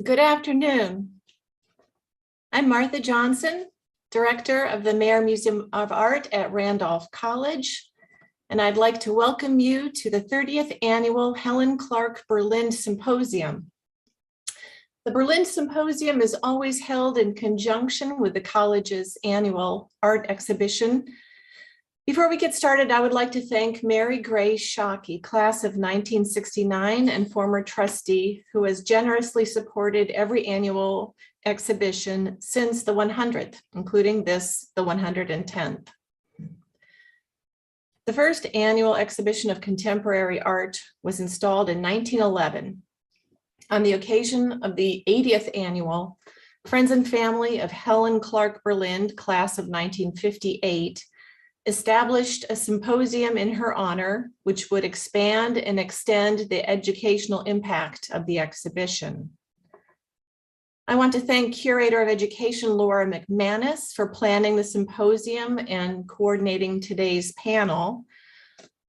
Good afternoon. I'm Martha Johnson, Director of the Maier Museum of Art at Randolph College, and I'd like to welcome you to the 30th Annual Helen Clark Berlin Symposium. The Berlin Symposium is always held in conjunction with the college's annual art exhibition. Before we get started, I would like to thank Mary Grace Shockey, class of 1969 and former trustee, who has generously supported every annual exhibition since the 100th, including this, the 110th. The first annual exhibition of contemporary art was installed in 1911. On the occasion of the 80th annual, friends and family of Helen Clark Berlin, class of 1958, established a symposium in her honor, which would expand and extend the educational impact of the exhibition. I want to thank Curator of Education Laura McManus for planning the symposium and coordinating today's panel.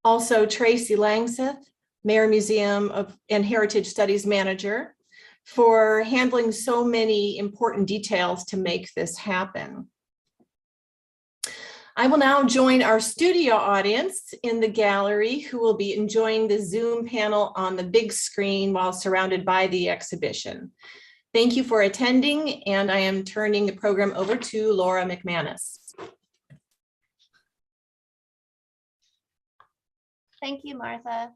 Also, Tracy Langseth, Maier Museum and Heritage Studies Manager, for handling so many important details to make this happen. I will now join our studio audience in the gallery, who will be enjoying the Zoom panel on the big screen while surrounded by the exhibition. Thank you for attending, and I am turning the program over to Laura McManus. Thank you, Martha.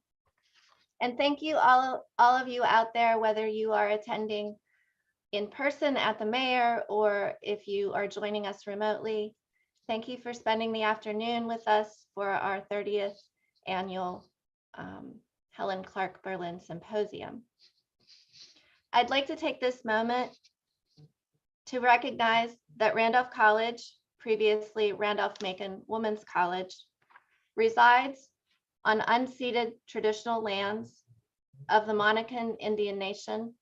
And thank you all of you out there, whether you are attending in person at the Maier or if you are joining us remotely. Thank you for spending the afternoon with us for our 30th annual Helen Clark Berlin Symposium. I'd like to take this moment to recognize that Randolph College, previously Randolph-Macon Women's College, resides on unceded traditional lands of the Monacan Indian Nation.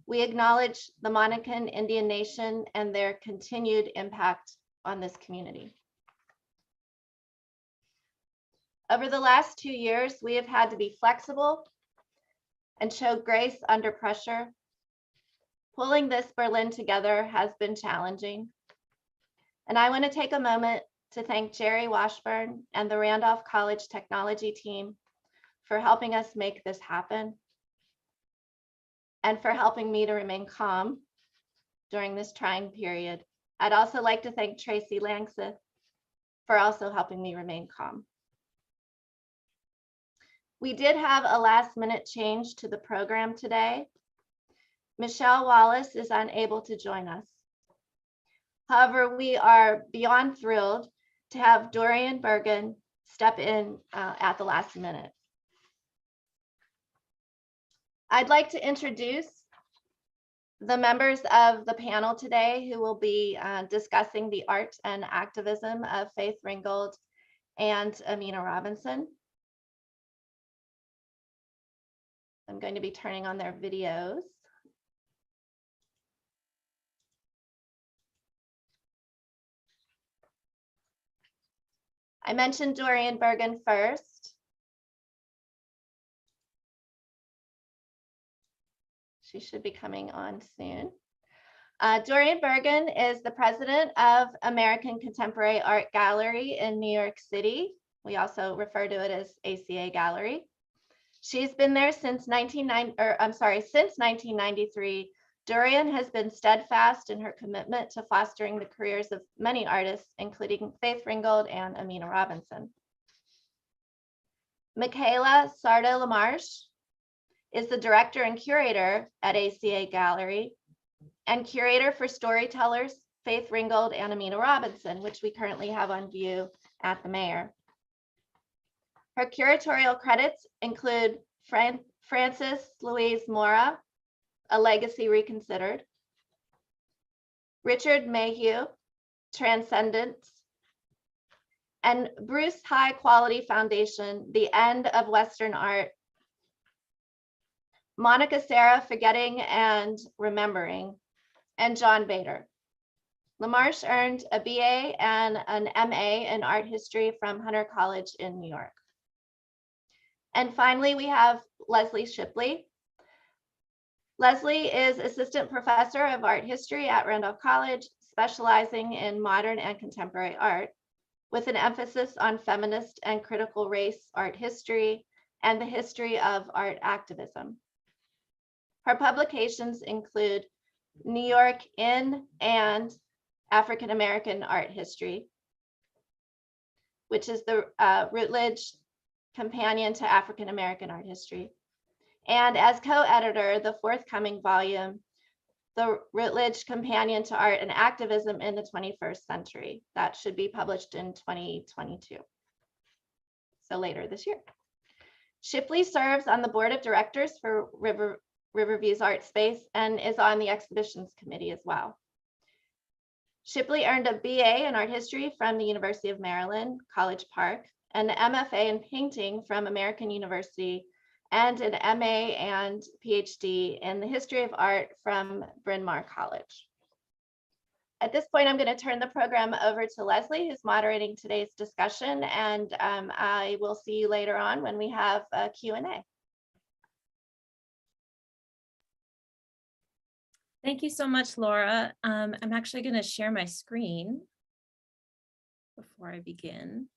We acknowledge the Monacan Indian Nation and their continued impact on this community. Over the last 2 years, we have had to be flexible and show grace under pressure. Pulling this Berlin together has been challenging. And I want to take a moment to thank Jerry Washburn and the Randolph College Technology team for helping us make this happen and for helping me to remain calm during this trying period. I'd also like to thank Tracy Langseth for also helping me remain calm. We did have a last-minute change to the program today. Michele Wallace is unable to join us. However, we are beyond thrilled to have Dorian Bergen step in at the last minute. I'd like to introduce the members of the panel today who will be discussing the art and activism of Faith Ringgold and Amina Robinson. I'm going to be turning on their videos. I mentioned Dorian Bergen first. She should be coming on soon. Dorian Bergen is the president of American Contemporary Art Gallery in New York City. We also refer to it as ACA Gallery. She's been there since 1993. Dorian has been steadfast in her commitment to fostering the careers of many artists, including Faith Ringgold and Amina Robinson. Mikaela Sardo Lamarche is the director and curator at ACA Gallery and curator for storytellers Faith Ringgold and Amina Robinson, which we currently have on view at the Maier. Her curatorial credits include Frances Louise Mora, A Legacy Reconsidered, Richard Mayhew, Transcendence, and Bruce High Quality Foundation, The End of Western Art, Monica Sarah, Forgetting and Remembering, and John Bader. Lamarche earned a BA and an MA in art history from Hunter College in New York. And finally, we have Lesley Shipley. Lesley is Assistant Professor of Art History at Randolph College, specializing in modern and contemporary art, with an emphasis on feminist and critical race art history and the history of art activism. Her publications include New York in and African American Art History, which is the Routledge Companion to African American Art History, and as co-editor, the forthcoming volume, the Routledge Companion to Art and Activism in the 21st Century. That should be published in 2022, so later this year. Shipley serves on the board of directors for Riverview's Art Space and is on the exhibitions committee as well. Shipley earned a BA in art history from the University of Maryland, College Park, an MFA in painting from American University, and an MA and Ph.D. in the history of art from Bryn Mawr College. At this point, I'm going to turn the program over to Lesley, who's moderating today's discussion, and I will see you later on when we have a Q&A. Thank you so much, Laura. I'm actually going to share my screen before I begin.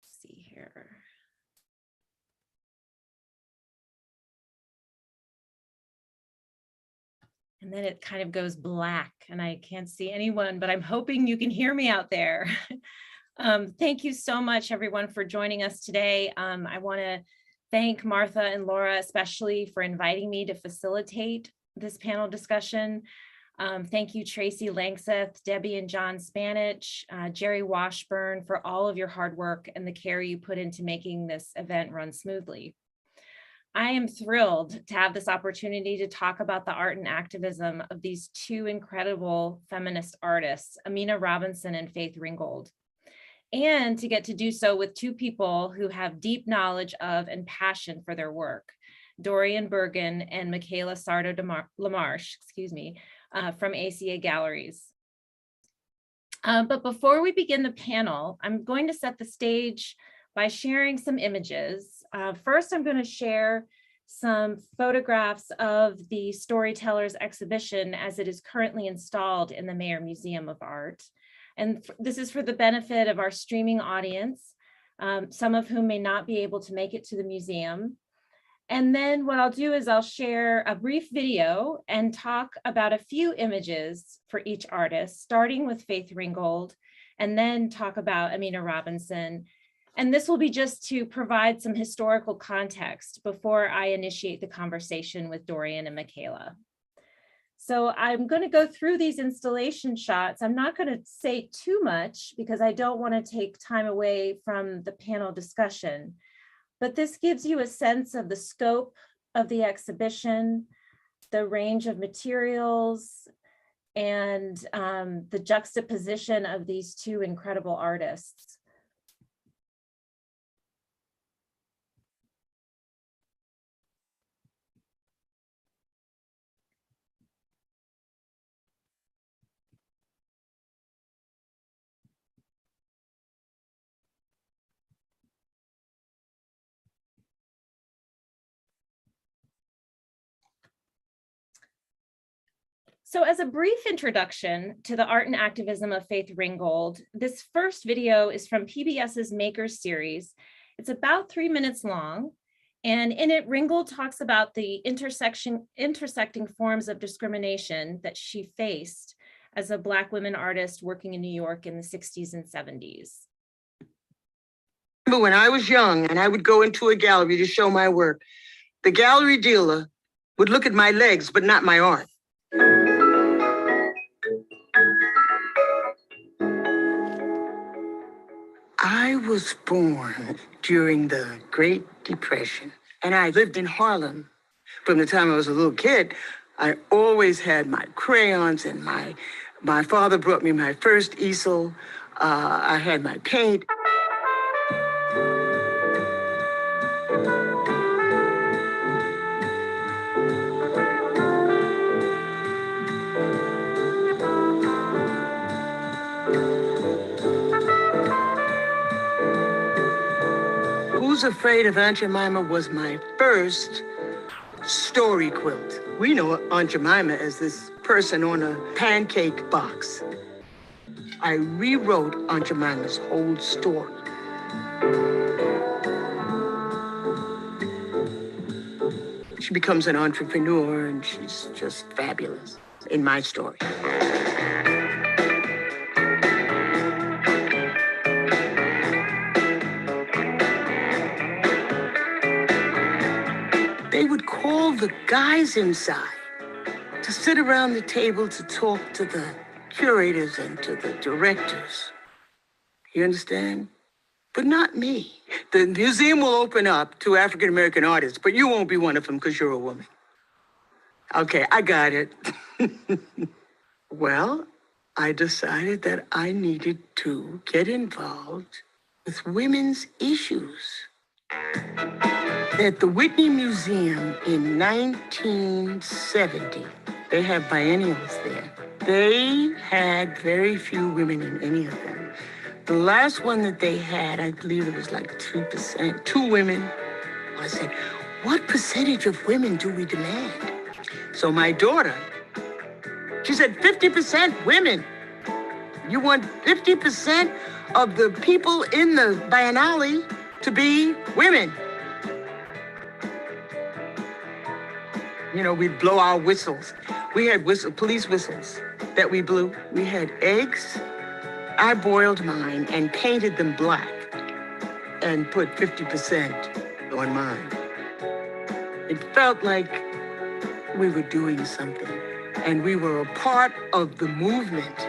Let's see here. And then it kind of goes black and I can't see anyone, but I'm hoping you can hear me out there. Thank you so much, everyone, for joining us today. I want to thank Martha and Laura, especially for inviting me to facilitate this panel discussion. Thank you, Tracy Langseth, Debbie and John Spanich, Jerry Washburn, for all of your hard work and the care you put into making this event run smoothly. I am thrilled to have this opportunity to talk about the art and activism of these two incredible feminist artists, Amina Robinson and Faith Ringgold, and to get to do so with two people who have deep knowledge of and passion for their work, Dorian Bergen and Mikaela Sardo Lamarche, from ACA Galleries. But before we begin the panel, I'm going to set the stage by sharing some images. First, I'm going to share some photographs of the Storytellers exhibition as it is currently installed in the Maier Museum of Art. And this is for the benefit of our streaming audience, some of whom may not be able to make it to the museum. And then what I'll do is I'll share a brief video and talk about a few images for each artist, starting with Faith Ringgold, and then talk about Amina Robinson. And this will be just to provide some historical context before I initiate the conversation with Dorian and Mikaela. So I'm going to go through these installation shots. I'm not going to say too much because I don't want to take time away from the panel discussion, but this gives you a sense of the scope of the exhibition, the range of materials, and the juxtaposition of these two incredible artists. So as a brief introduction to the art and activism of Faith Ringgold, this first video is from PBS's Makers series. It's about 3 minutes long, and in it, Ringgold talks about the intersecting forms of discrimination that she faced as a Black women artist working in New York in the 60s and 70s. But when I was young and I would go into a gallery to show my work, the gallery dealer would look at my legs, but not my art. I was born during the Great Depression, and I lived in Harlem. From the time I was a little kid, I always had my crayons, and my father brought me my first easel. I had my paint. Who's Afraid of Aunt Jemima was my first story quilt. We know Aunt Jemima as this person on a pancake box. I rewrote Aunt Jemima's whole story. She becomes an entrepreneur and she's just fabulous in my story. They would call the guys inside to sit around the table to talk to the curators and to the directors. You understand? But not me. The museum will open up to African-American artists, but you won't be one of them because you're a woman. Okay, I got it. Well, I decided that I needed to get involved with women's issues. At the Whitney Museum in 1970, they have biennials there. They had very few women in any of them. The last one that they had, I believe it was like 2%, 2 women. I said, what percentage of women do we demand? So my daughter, she said, 50% women. You want 50% of the people in the biennale to be women. You know, we'd blow our whistles. We had police whistles that we blew. We had eggs. I boiled mine and painted them black and put 50% on mine. It felt like we were doing something, and we were a part of the movement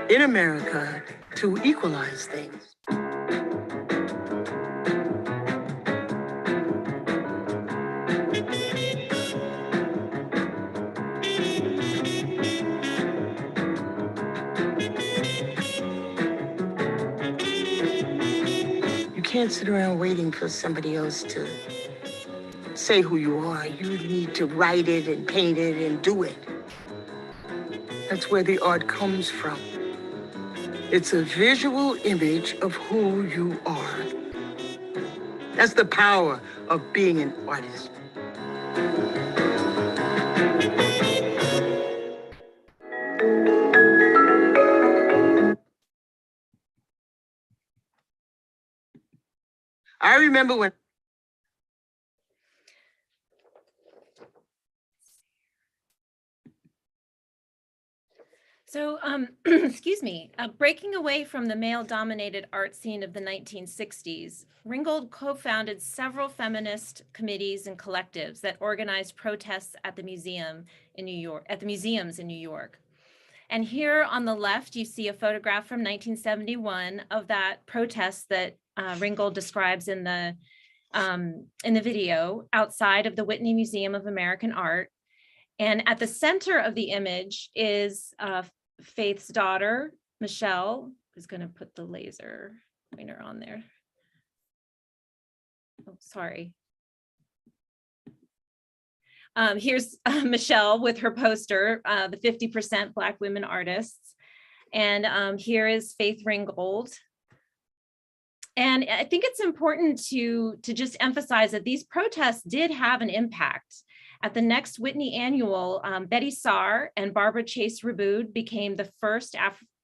in America to equalize things. You can't sit around waiting for somebody else to say who you are. You need to write it and paint it and do it. That's where the art comes from. It's a visual image of who you are. That's the power of being an artist. I remember when So, excuse me, breaking away from the male-dominated art scene of the 1960s, Ringgold co-founded several feminist committees and collectives that organized protests at the museums in New York. And here on the left, you see a photograph from 1971 of that protest that Ringgold describes in the video outside of the Whitney Museum of American Art. And at the center of the image is Faith's daughter, Michele, who's going to put the laser pointer on there. Oh, sorry. Here's Michele with her poster, the 50% Black women artists. And here is Faith Ringgold. And I think it's important to just emphasize that these protests did have an impact. At the next Whitney Annual, Betty Saar and Barbara Chase Raboud became the first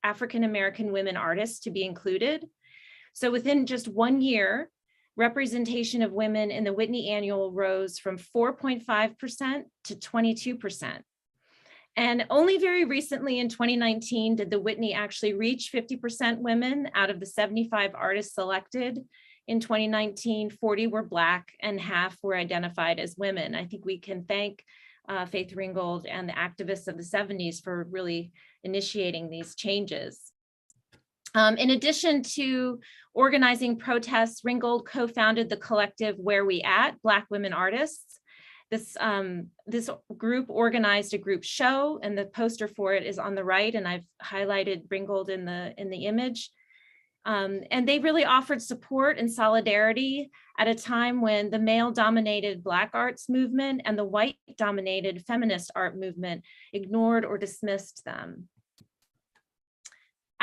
African-American women artists to be included. So within just 1 year, representation of women in the Whitney Annual rose from 4.5% to 22%. And only very recently in 2019 did the Whitney actually reach 50% women. Out of the 75 artists selected in 2019, 40 were Black and half were identified as women. I think we can thank Faith Ringgold and the activists of the 70s for really initiating these changes. In addition to organizing protests, Ringgold co-founded the collective Where We At, Black Women Artists. This group organized a group show, and the poster for it is on the right, and I've highlighted Ringgold in the image. And they really offered support and solidarity at a time when the male-dominated Black arts movement and the white-dominated feminist art movement ignored or dismissed them.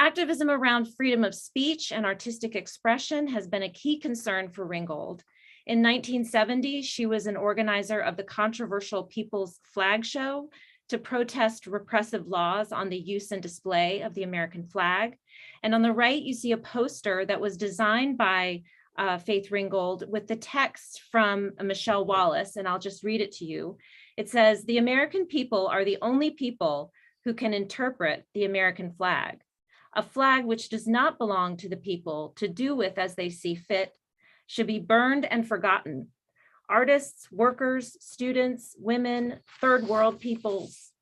Activism around freedom of speech and artistic expression has been a key concern for Ringgold. In 1970, she was an organizer of the controversial People's Flag Show to protest repressive laws on the use and display of the American flag. And on the right, you see a poster that was designed by Faith Ringgold with the text from Michele Wallace, and I'll just read it to you. It says, "The American people are the only people who can interpret the American flag. A flag which does not belong to the people to do with as they see fit should be burned and forgotten. Artists, workers, students, women, third world peoples.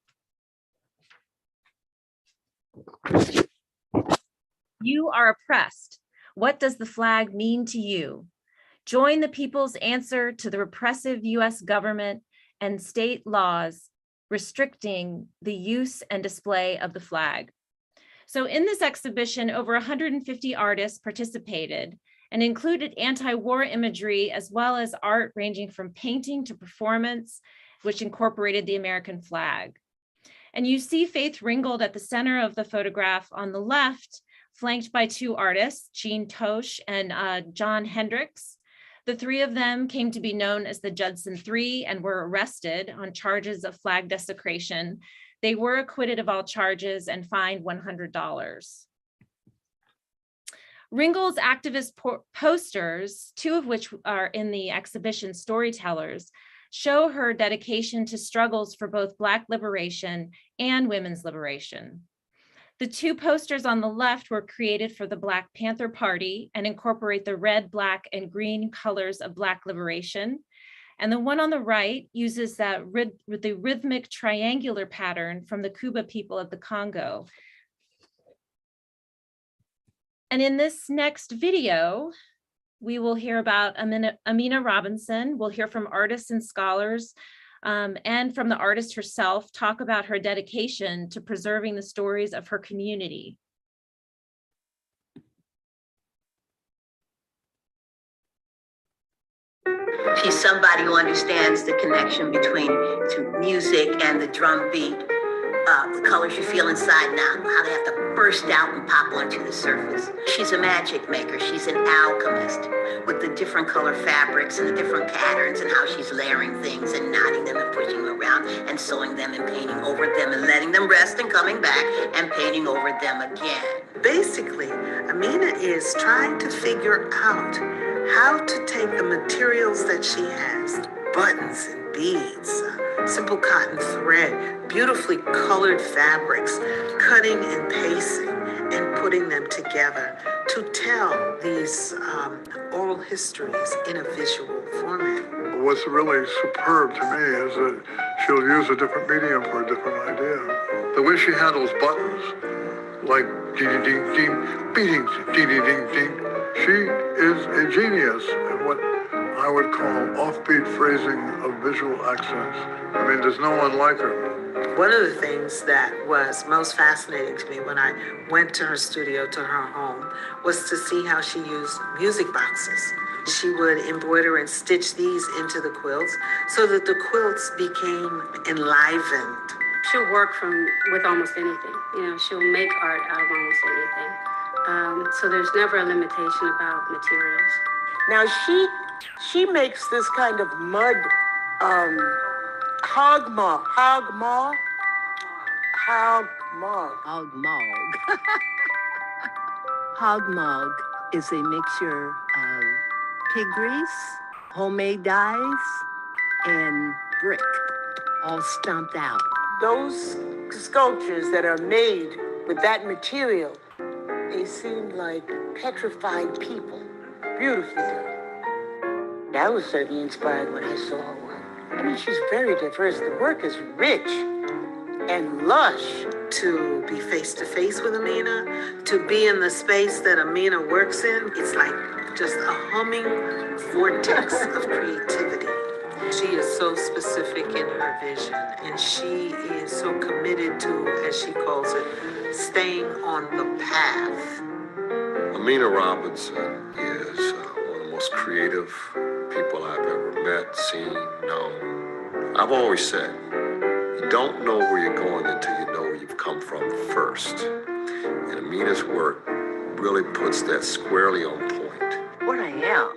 You are oppressed. What does the flag mean to you? Join the people's answer to the repressive US government and state laws restricting the use and display of the flag." So in this exhibition, over 150 artists participated and included anti-war imagery as well as art ranging from painting to performance, which incorporated the American flag. And you see Faith Ringgold at the center of the photograph on the left, flanked by two artists, Jean Tosh and John Hendricks. The three of them came to be known as the Judson Three and were arrested on charges of flag desecration. They were acquitted of all charges and fined $100. Ringgold's activist posters, two of which are in the exhibition Storytellers, show her dedication to struggles for both Black liberation and women's liberation. The two posters on the left were created for the Black Panther Party and incorporate the red, black, and green colors of Black liberation. And the one on the right uses the rhythmic triangular pattern from the Kuba people of the Congo. And in this next video, we will hear about Amina Robinson. We'll hear from artists and scholars and from the artist herself talk about her dedication to preserving the stories of her community. She's somebody who understands the connection between music and the drum beat, the colors you feel inside now, how they have to burst out and pop onto the surface. She's a magic maker. She's an alchemist with the different color fabrics and the different patterns and how she's layering things and knotting them and pushing them around and sewing them and painting over them and letting them rest and coming back and painting over them again. Basically, Aminah is trying to figure out how to take the materials that she has, buttons and beads, simple cotton thread, beautifully colored fabrics, cutting and pasting and putting them together to tell these oral histories in a visual format. What's really superb to me is that she'll use a different medium for a different idea. The way she handles buttons, like ding ding ding, beating ding ding ding ding, she is a genius at what I would call offbeat phrasing of visual accents. I mean, there's no one like her. One of the things that was most fascinating to me when I went to her studio, to her home, was to see how she used music boxes. She would embroider and stitch these into the quilts so that the quilts became enlivened. She'll work with almost anything. You know, she'll make art out of almost anything. So there's never a limitation about materials. Now she makes this kind of mud hogmog. Hogmog is a mixture of pig grease, homemade dyes, and brick, all stomped out. Those sculptures that are made with that material, they seem like petrified people, beautifully done. I was certainly inspired when I saw her work. I mean, she's very diverse. The work is rich and lush. To be face to face with Aminah, to be in the space that Aminah works in, it's like just a humming vortex of creativity. She is so specific in her vision, and she is so committed to, as she calls it, staying on the path. Amina Robinson is one of the most creative people I've ever met, seen, known. I've always said, you don't know where you're going until you know where you've come from first. And Amina's work really puts that squarely on point. What I am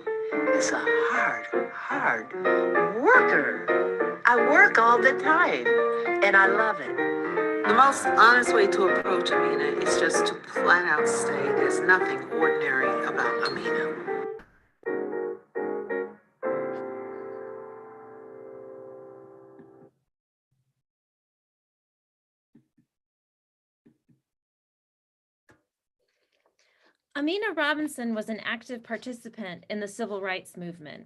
is a hard worker. I work all the time, and I love it. The most honest way to approach Amina is just to flat out say there's nothing ordinary about Amina. Amina Robinson was an active participant in the civil rights movement.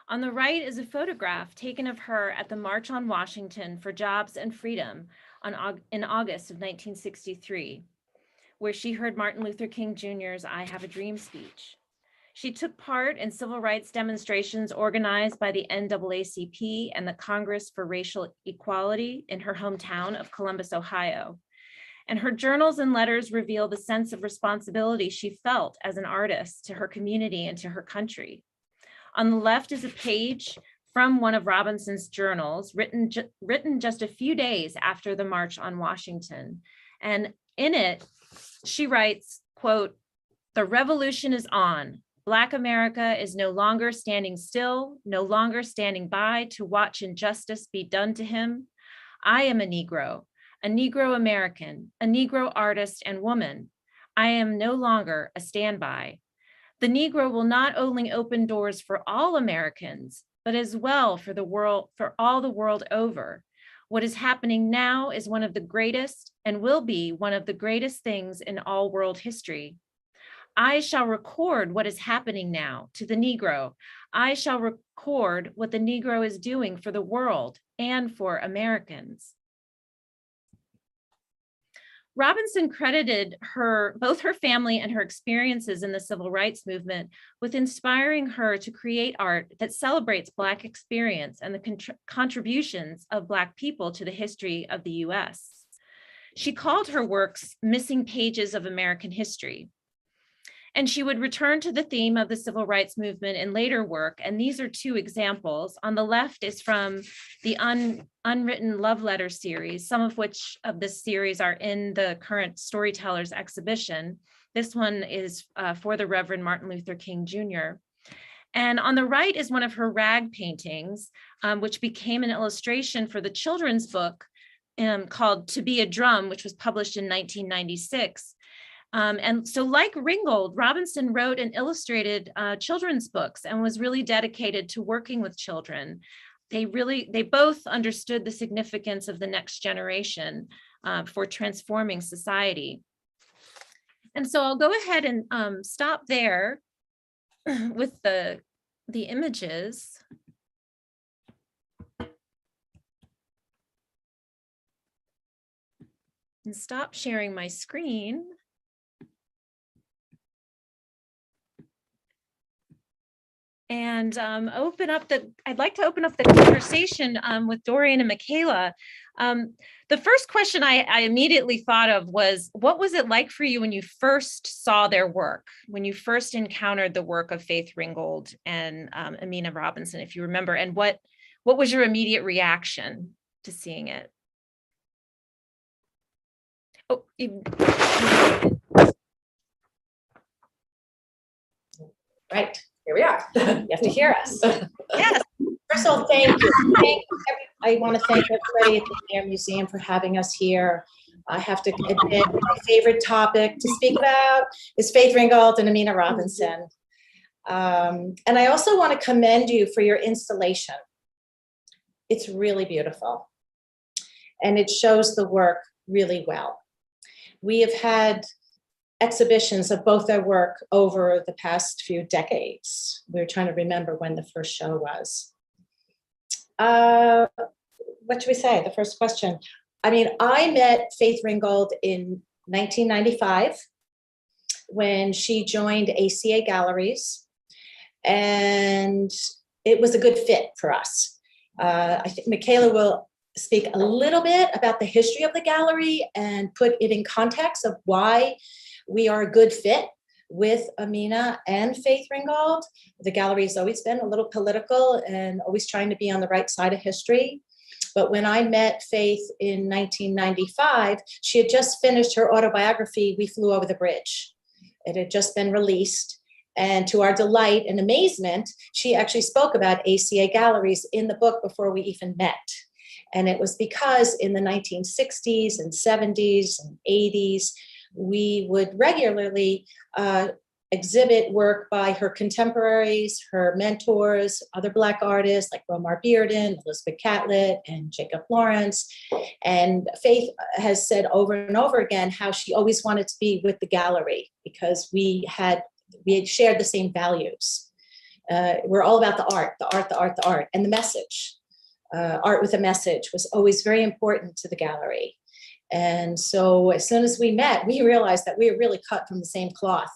On the right is a photograph taken of her at the March on Washington for Jobs and Freedom in August of 1963, where she heard Martin Luther King Jr.'s I Have a Dream speech. She took part in civil rights demonstrations organized by the NAACP and the Congress for Racial Equality in her hometown of Columbus, Ohio. And her journals and letters reveal the sense of responsibility she felt as an artist to her community and to her country. On the left is a page from one of Robinson's journals, written just a few days after the March on Washington. And in it, she writes, quote, "The revolution is on. Black America is no longer standing still, no longer standing by to watch injustice be done to him. I am a Negro American, a Negro artist and woman. I am no longer a standby. The Negro will not only open doors for all Americans, but as well for the world, for all the world over. What is happening now is one of the greatest and will be one of the greatest things in all world history. I shall record what is happening now to the Negro. I shall record what the Negro is doing for the world and for Americans." Robinson credited both her family and her experiences in the civil rights movement with inspiring her to create art that celebrates Black experience and the contributions of Black people to the history of the US. She called her works missing pages of American history. And she would return to the theme of the civil rights movement in later work. And these are two examples. On the left is from the Unwritten love letter series, some of which of this series are in the current Storytellers exhibition. This one is for the Reverend Martin Luther King Jr. And on the right is one of her rag paintings, which became an illustration for the children's book called To Be a Drum, which was published in 1996. And so like Ringgold, Robinson wrote and illustrated children's books and was really dedicated to working with children. They both understood the significance of the next generation for transforming society. And so I'll go ahead and stop there with the images. And stop sharing my screen. And I'd like to open up the conversation with Dorian and Mikaela. The first question I immediately thought of was, what was it like for you when you first saw their work, when you first encountered the work of Faith Ringgold and Amina Robinson, if you remember, and what was your immediate reaction to seeing it? Oh, right. Here we are. You have to hear us. Yes. First of all, thank you. I want to thank everybody at the Maier Museum for having us here. I have to admit, my favorite topic to speak about is Faith Ringgold and Amina Robinson. And I also want to commend you for your installation. It's really beautiful. And it shows the work really well. We have had exhibitions of both their work over the past few decades. We were trying to remember when the first show was. What should we say? The first question. I mean, I met Faith Ringgold in 1995 when she joined ACA Galleries, and it was a good fit for us. I think Mikaela will speak a little bit about the history of the gallery and put it in context of why we are a good fit with Amina and Faith Ringgold. The gallery has always been a little political and always trying to be on the right side of history. But when I met Faith in 1995, she had just finished her autobiography, We Flew Over the Bridge. It had just been released. And to our delight and amazement, she actually spoke about ACA Galleries in the book before we even met. And it was because in the 1960s and 70s and 80s, we would regularly exhibit work by her contemporaries, her mentors, other Black artists like Romar Bearden, Elizabeth Catlett, and Jacob Lawrence. And Faith has said over and over again how she always wanted to be with the gallery because we had shared the same values. We're all about the art, and the message. Art with a message was always very important to the gallery. And so as soon as we met, we realized that we were really cut from the same cloth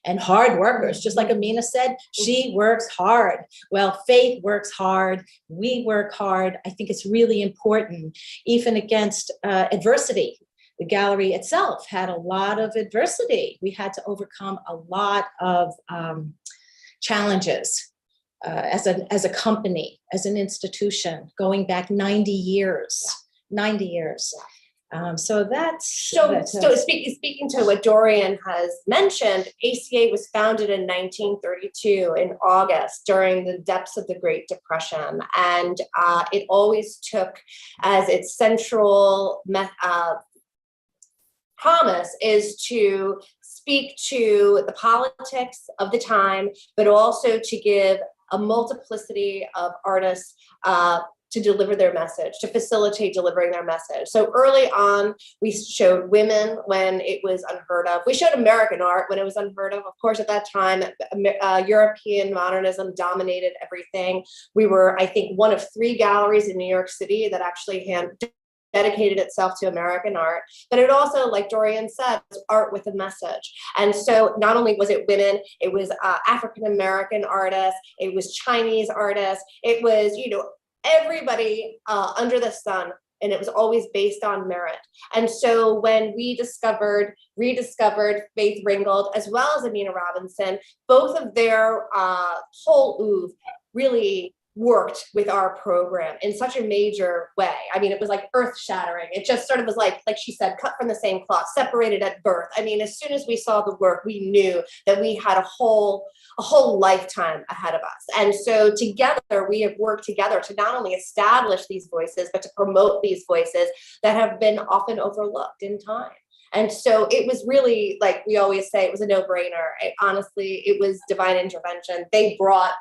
and hard workers. Just like Amina said, she works hard. Well, Faith works hard. We work hard. I think it's really important, even against adversity. The gallery itself had a lot of adversity. We had to overcome a lot of challenges as a company, as an institution, going back 90 years. So that's so speaking to what Dorian has mentioned, ACA was founded in 1932 in August during the depths of the Great Depression, and it always took as its central promise is to speak to the politics of the time, but also to give a multiplicity of artists to deliver their message, to facilitate delivering their message. So early on, we showed women when it was unheard of. We showed American art when it was unheard of. Of course, at that time, European modernism dominated everything. We were, I think, one of 3 galleries in New York City that actually dedicated itself to American art, but it also, like Dorian said, was art with a message. And so not only was it women, it was African-American artists, it was Chinese artists, it was, everybody under the sun, and it was always based on merit. And so when we rediscovered Faith Ringgold, as well as Amina Robinson, both of their whole oeuvre really worked with our program in such a major way. I mean, it was like earth shattering. It just sort of was like she said, cut from the same cloth, separated at birth. I mean, as soon as we saw the work, we knew that we had a whole lifetime ahead of us. And so together, we have worked together to not only establish these voices, but to promote these voices that have been often overlooked in time. And so it was really, like we always say, it was a no-brainer. Honestly, it was divine intervention. They brought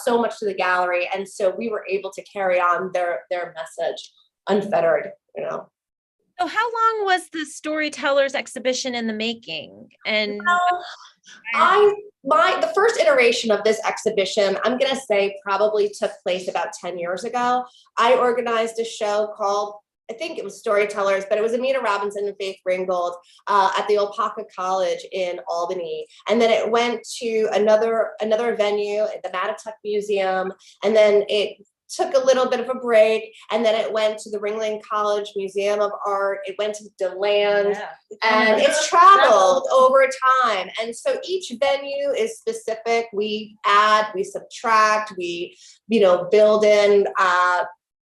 so much to the gallery, and so we were able to carry on their message unfettered. So how long was the Storytellers exhibition in the making? And the first iteration of this exhibition, I'm going to say, probably took place about 10 years ago. I organized a show called, I think it was Storytellers, but it was Amina Robinson and Faith Ringgold at the Opaka College in Albany. And then it went to another venue at the Mattituck Museum. And then it took a little bit of a break. And then it went to the Ringling College Museum of Art. It went to DeLand. Yeah. And it's traveled over time. And so each venue is specific. We add, we subtract, we, build in,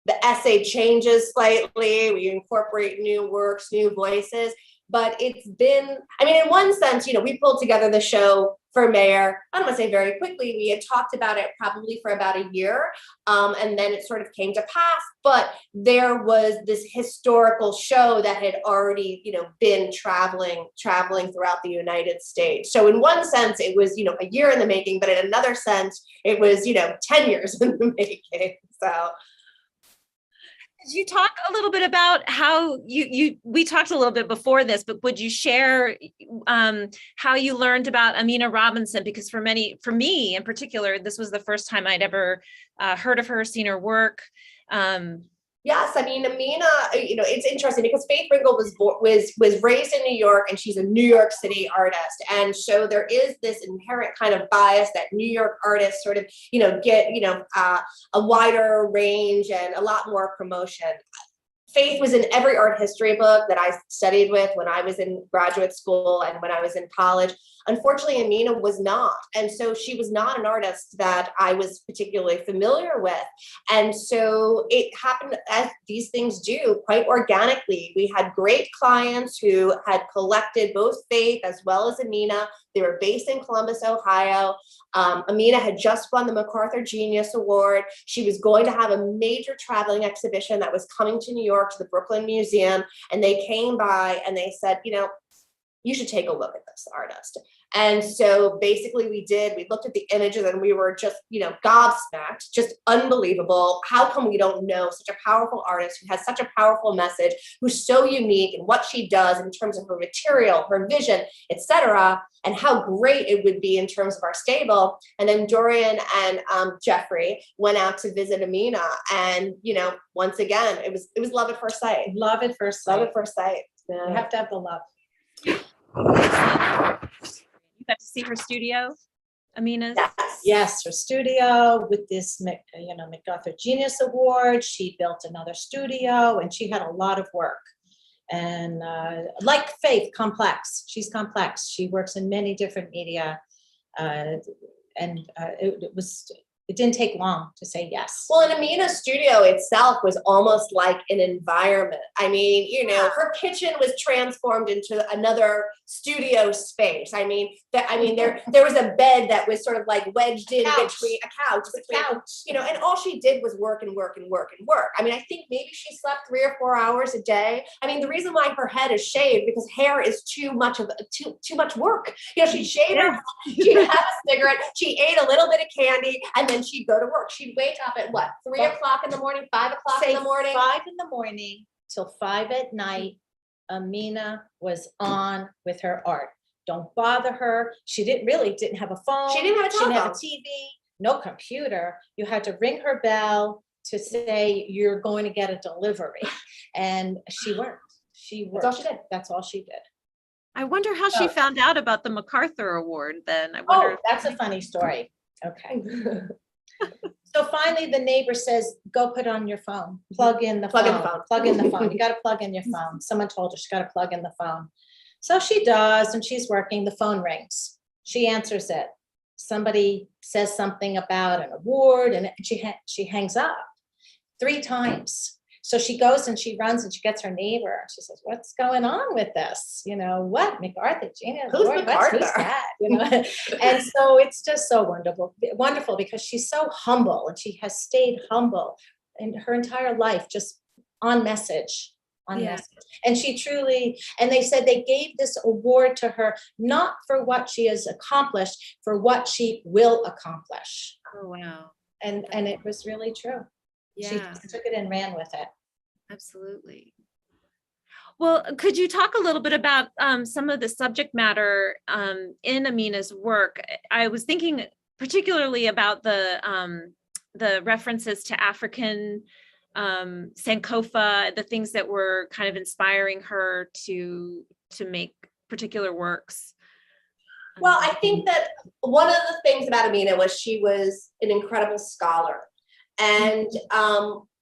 the essay changes slightly, we incorporate new works, new voices, but it's been, in one sense, we pulled together the show for Maier. I don't want to say very quickly, we had talked about it probably for about a year, and then it sort of came to pass, but there was this historical show that had already, been traveling throughout the United States. So in one sense, it was, a year in the making, but in another sense, it was, 10 years in the making, so. Could you talk a little bit about how we talked a little bit before this, but would you share how you learned about Amina Robinson? Because for me in particular, this was the first time I'd ever heard of her, seen her work. Yes, Amina, it's interesting because Faith Ringgold was raised in New York, and she's a New York City artist. And so there is this inherent kind of bias that New York artists sort of, get, a wider range and a lot more promotion. Faith was in every art history book that I studied with when I was in graduate school and when I was in college. Unfortunately, Aminah was not. And so she was not an artist that I was particularly familiar with. And so it happened, as these things do, quite organically. We had great clients who had collected both Faith as well as Aminah. They were based in Columbus, Ohio. Aminah had just won the MacArthur Genius Award. She was going to have a major traveling exhibition that was coming to New York, to the Brooklyn Museum. And they came by and they said, you know, you should take a look at this artist. And so basically we looked at the images and we were just, you know, gobsmacked, just unbelievable. How come we don't know such a powerful artist who has such a powerful message, who's so unique in what she does in terms of her material, her vision, etc., and how great it would be in terms of our stable. And then Dorian and Jeffrey went out to visit Aminah, and, you know, once again, it was love at first sight. Love at first sight. Love at first sight. You have to have the love. You got to see her studio, Aminah's? Yes, her studio with this, you know, MacArthur Genius Award. She built another studio, and she had a lot of work. And like Faith, complex. She's complex. She works in many different media, it didn't take long to say yes. Well, and Aminah's studio itself was almost like an environment. I mean, you know, her kitchen was transformed into another studio space. I mean, there was a bed that was sort of like wedged in between a couch, you know, and all she did was work and work and work and work. I mean, I think maybe she slept 3 or 4 hours a day. I mean, the reason why her head is shaved because hair is too much work. You know, she'd shave her, she'd have a cigarette, she ate a little bit of candy, and then she'd go to work. She'd wake up at what, 3 o'clock in the morning, 5 o'clock in the morning? 5 in the morning till 5 at night. Aminah was on with her art. Don't bother her. She didn't have a phone. She didn't have a telephone. She didn't have a TV, no computer. You had to ring her bell to say you're going to get a delivery. And she worked. That's all she did. That's all she did. I wonder how she found out about the MacArthur Award then. I wonder. Oh, that's a funny story. Okay. So finally the neighbor says, go put on your phone, plug in the phone. You got to plug in your phone. Someone told her she got to plug in the phone. So she does, and she's working, the phone rings. She answers it. Somebody says something about an award, and she hangs up 3 times. So she goes and she runs and she gets her neighbor. She says, what's going on with this? You know, what? MacArthur Genius Award? Who's that? You know? And so it's just so wonderful because she's so humble, and she has stayed humble in her entire life, just on message. And she truly, and they said they gave this award to her, not for what she has accomplished, for what she will accomplish. Oh, wow. And it was really true. Yeah. She took it and ran with it. Absolutely. Well, could you talk a little bit about some of the subject matter in Aminah's work? I was thinking particularly about the references to African Sankofa, the things that were kind of inspiring her to make particular works. Well, I think that one of the things about Aminah was she was an incredible scholar. And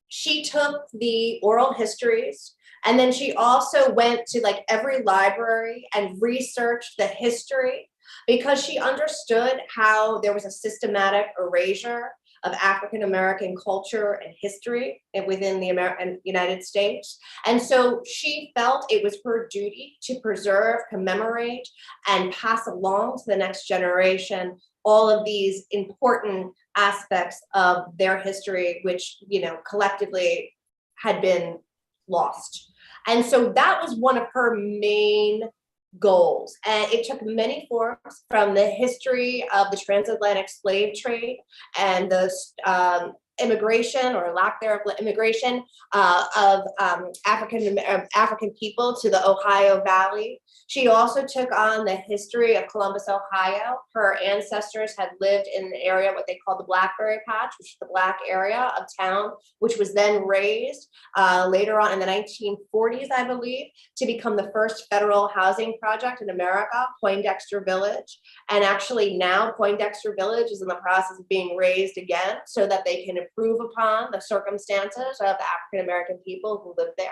she took the oral histories, and then she also went to like every library and researched the history, because she understood how there was a systematic erasure of African American culture and history within the United States. And so she felt it was her duty to preserve, commemorate, and pass along to the next generation all of these important aspects of their history, which, you know, collectively had been lost. And so that was one of her main goals. And it took many forms, from the history of the transatlantic slave trade and the immigration or lack thereof immigration of African people to the Ohio Valley. She also took on the history of Columbus, Ohio. Her ancestors had lived in an area, what they call the Blackberry Patch, which is the Black area of town, which was then raised later on in the 1940s, I believe, to become the first federal housing project in America, Poindexter Village. And actually now Poindexter Village is in the process of being raised again so that they can improve upon the circumstances of the African-American people who lived there.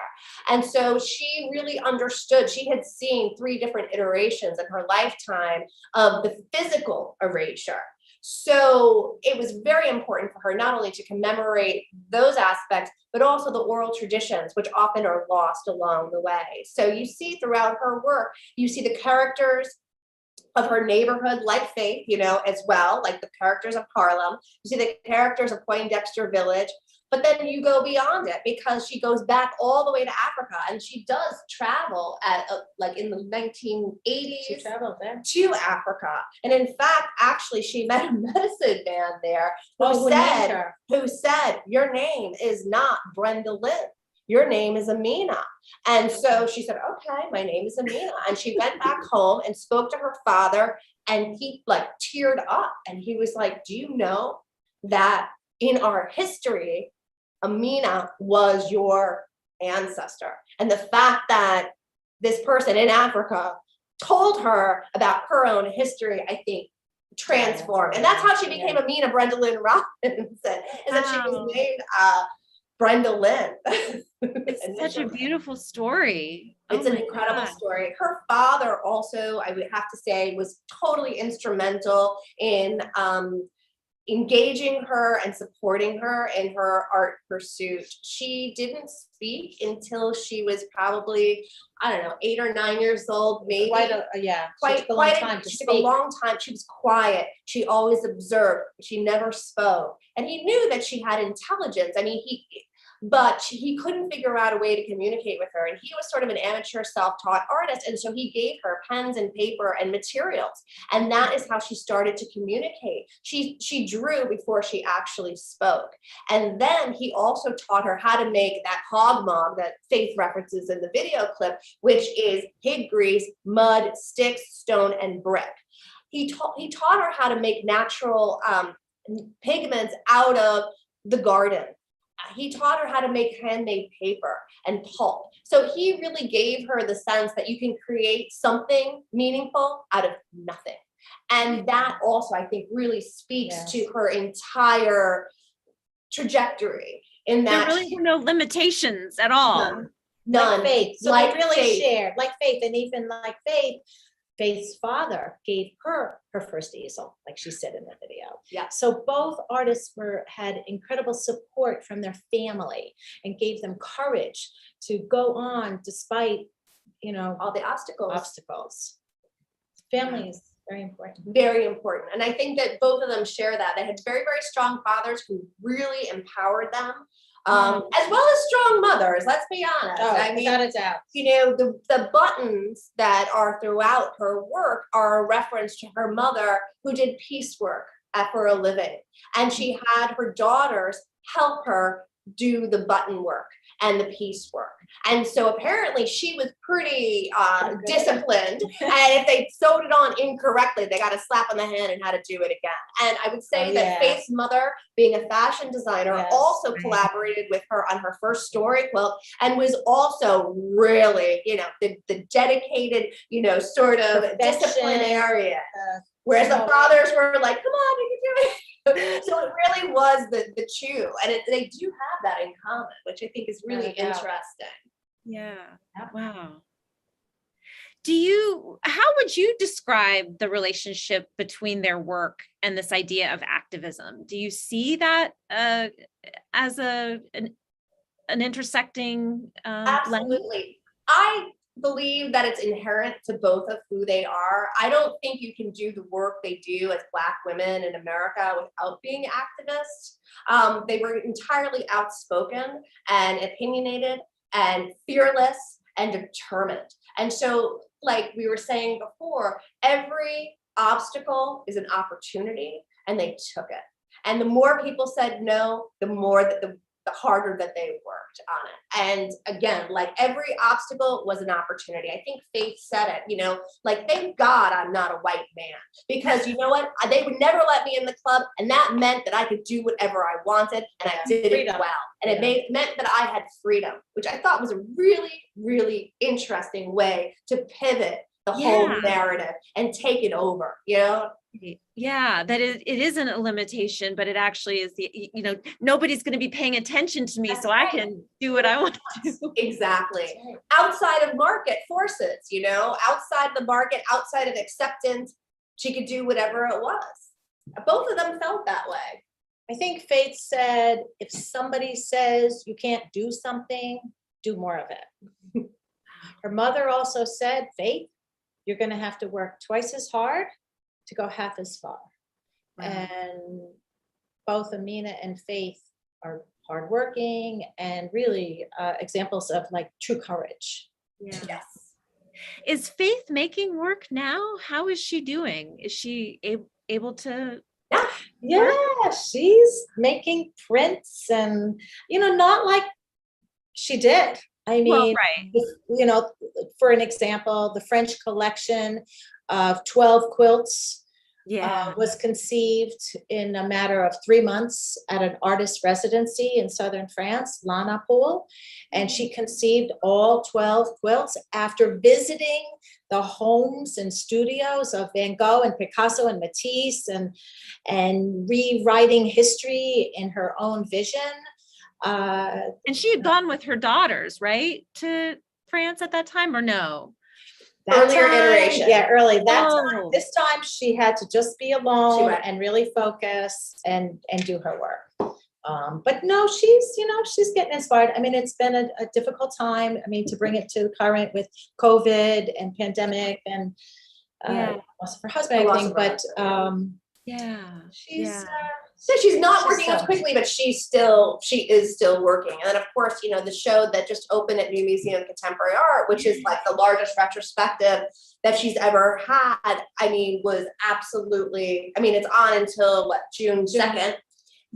And so she really understood, she had seen 3 different iterations in her lifetime of the physical erasure. So it was very important for her not only to commemorate those aspects, but also the oral traditions, which often are lost along the way. So you see throughout her work, you see the characters of her neighborhood, like Faith, as well, like the characters of Harlem. You see the characters of Poindexter Village, but then you go beyond it because she goes back all the way to Africa, and she does travel at like in the 1980s. She traveled there to Africa, and in fact, actually, she met a medicine man there who said, "Your name is not Brenda Lynn. Your name is Aminah." And so she said, "Okay, my name is Aminah." And she went back home and spoke to her father, and he like teared up, and he was like, "Do you know that in our history, Aminah was your ancestor?" And the fact that this person in Africa told her about her own history, I think, transformed. And that's how she became Aminah Brenda Lynn Robinson, is that she was named Brenda Lynn. It's such a beautiful story. It's an incredible story. Her father also, I would have to say, was totally instrumental in engaging her and supporting her in her art pursuit. She didn't speak until she was probably, I don't know, 8 or 9 years old, maybe. Quite a long time to speak. A long time. She was quiet. She always observed. She never spoke. And he knew that she had intelligence. I mean, but he couldn't figure out a way to communicate with her. And he was sort of an amateur self-taught artist. And so he gave her pens and paper and materials. And that is how she started to communicate. She drew before she actually spoke. And then he also taught her how to make that hog mog that Faith references in the video clip, which is pig grease, mud, sticks, stone, and brick. He taught her how to make natural pigments out of the garden. He taught her how to make handmade paper and pulp. So he really gave her the sense that you can create something meaningful out of nothing. And that also, I think, really speaks to her entire trajectory in that there really were no limitations at all. None. Like Faith. So like they really Faith. shared, like Faith, and even like Faith, Faith's father gave her her first easel, like she said in the video. Yeah. So both artists had incredible support from their family and gave them courage to go on despite, all the obstacles. Family is very important. Very important. And I think that both of them share that. They had very, very strong fathers who really empowered them. As well as strong mothers, let's be honest. I mean, without a doubt. The buttons that are throughout her work are a reference to her mother who did piecework for a living. And she had her daughters help her do the button work and the piecework. And so apparently she was pretty disciplined. And if they sewed it on incorrectly, they got a slap on the hand and had to do it again. And I would say that Faith's mother, being a fashion designer, also collaborated with her on her first story quilt and was also really, the dedicated, sort of disciplinarian. Whereas the fathers were like, come on, you can do it. So it really was the two, and they do have that in common, which I think is really interesting. Yeah. Wow. How would you describe the relationship between their work and this idea of activism? Do you see that as an intersecting Absolutely. lens? I believe that it's inherent to both of who they are. I don't think you can do the work they do as Black women in America without being activists. They were entirely outspoken and opinionated and fearless and determined. And so, like we were saying before, every obstacle is an opportunity, and they took it. And the more people said no, the more that the harder that they worked on it. And again, like every obstacle was an opportunity. I think Faith said it, like, thank God I'm not a white man, because you know what? They would never let me in the club. And that meant that I could do whatever I wanted, and I did it well. And it meant that I had freedom, which I thought was a really, really interesting way to pivot the whole narrative and take it over, Yeah, that it isn't a limitation, but it actually is nobody's going to be paying attention to me, so I can do what I want to do. Exactly. Outside of market forces, outside the market, outside of acceptance, she could do whatever it was. Both of them felt that way. I think Faith said, if somebody says you can't do something, do more of it. Her mother also said, Faith, you're going to have to work twice as hard to go half as far. Wow. And both Aminah and Faith are hardworking and really examples of like true courage. Yeah. Yes. Is Faith making work now? How is she doing? Is she able to? Yeah, she's making prints and, not like she did. I mean, right. For an example, the French collection of 12 quilts was conceived in a matter of 3 months at an artist residency in southern France, Lanapool. And she conceived all 12 quilts after visiting the homes and studios of Van Gogh and Picasso and Matisse and rewriting history in her own vision. And she had gone with her daughters, right, to France at that time, or no? Earlier iteration. Yeah, early. Time. This time she had to just be alone and really focus and do her work. But no, she's getting inspired. I mean, it's been a difficult time. I mean, to bring it to current with COVID and pandemic and loss of her husband, I think. But she's not working as quickly, but she is still working. And then of course, the show that just opened at New Museum of Contemporary Art, which is like the largest retrospective that she's ever had, I mean, was absolutely, I mean, it's on until June 2nd.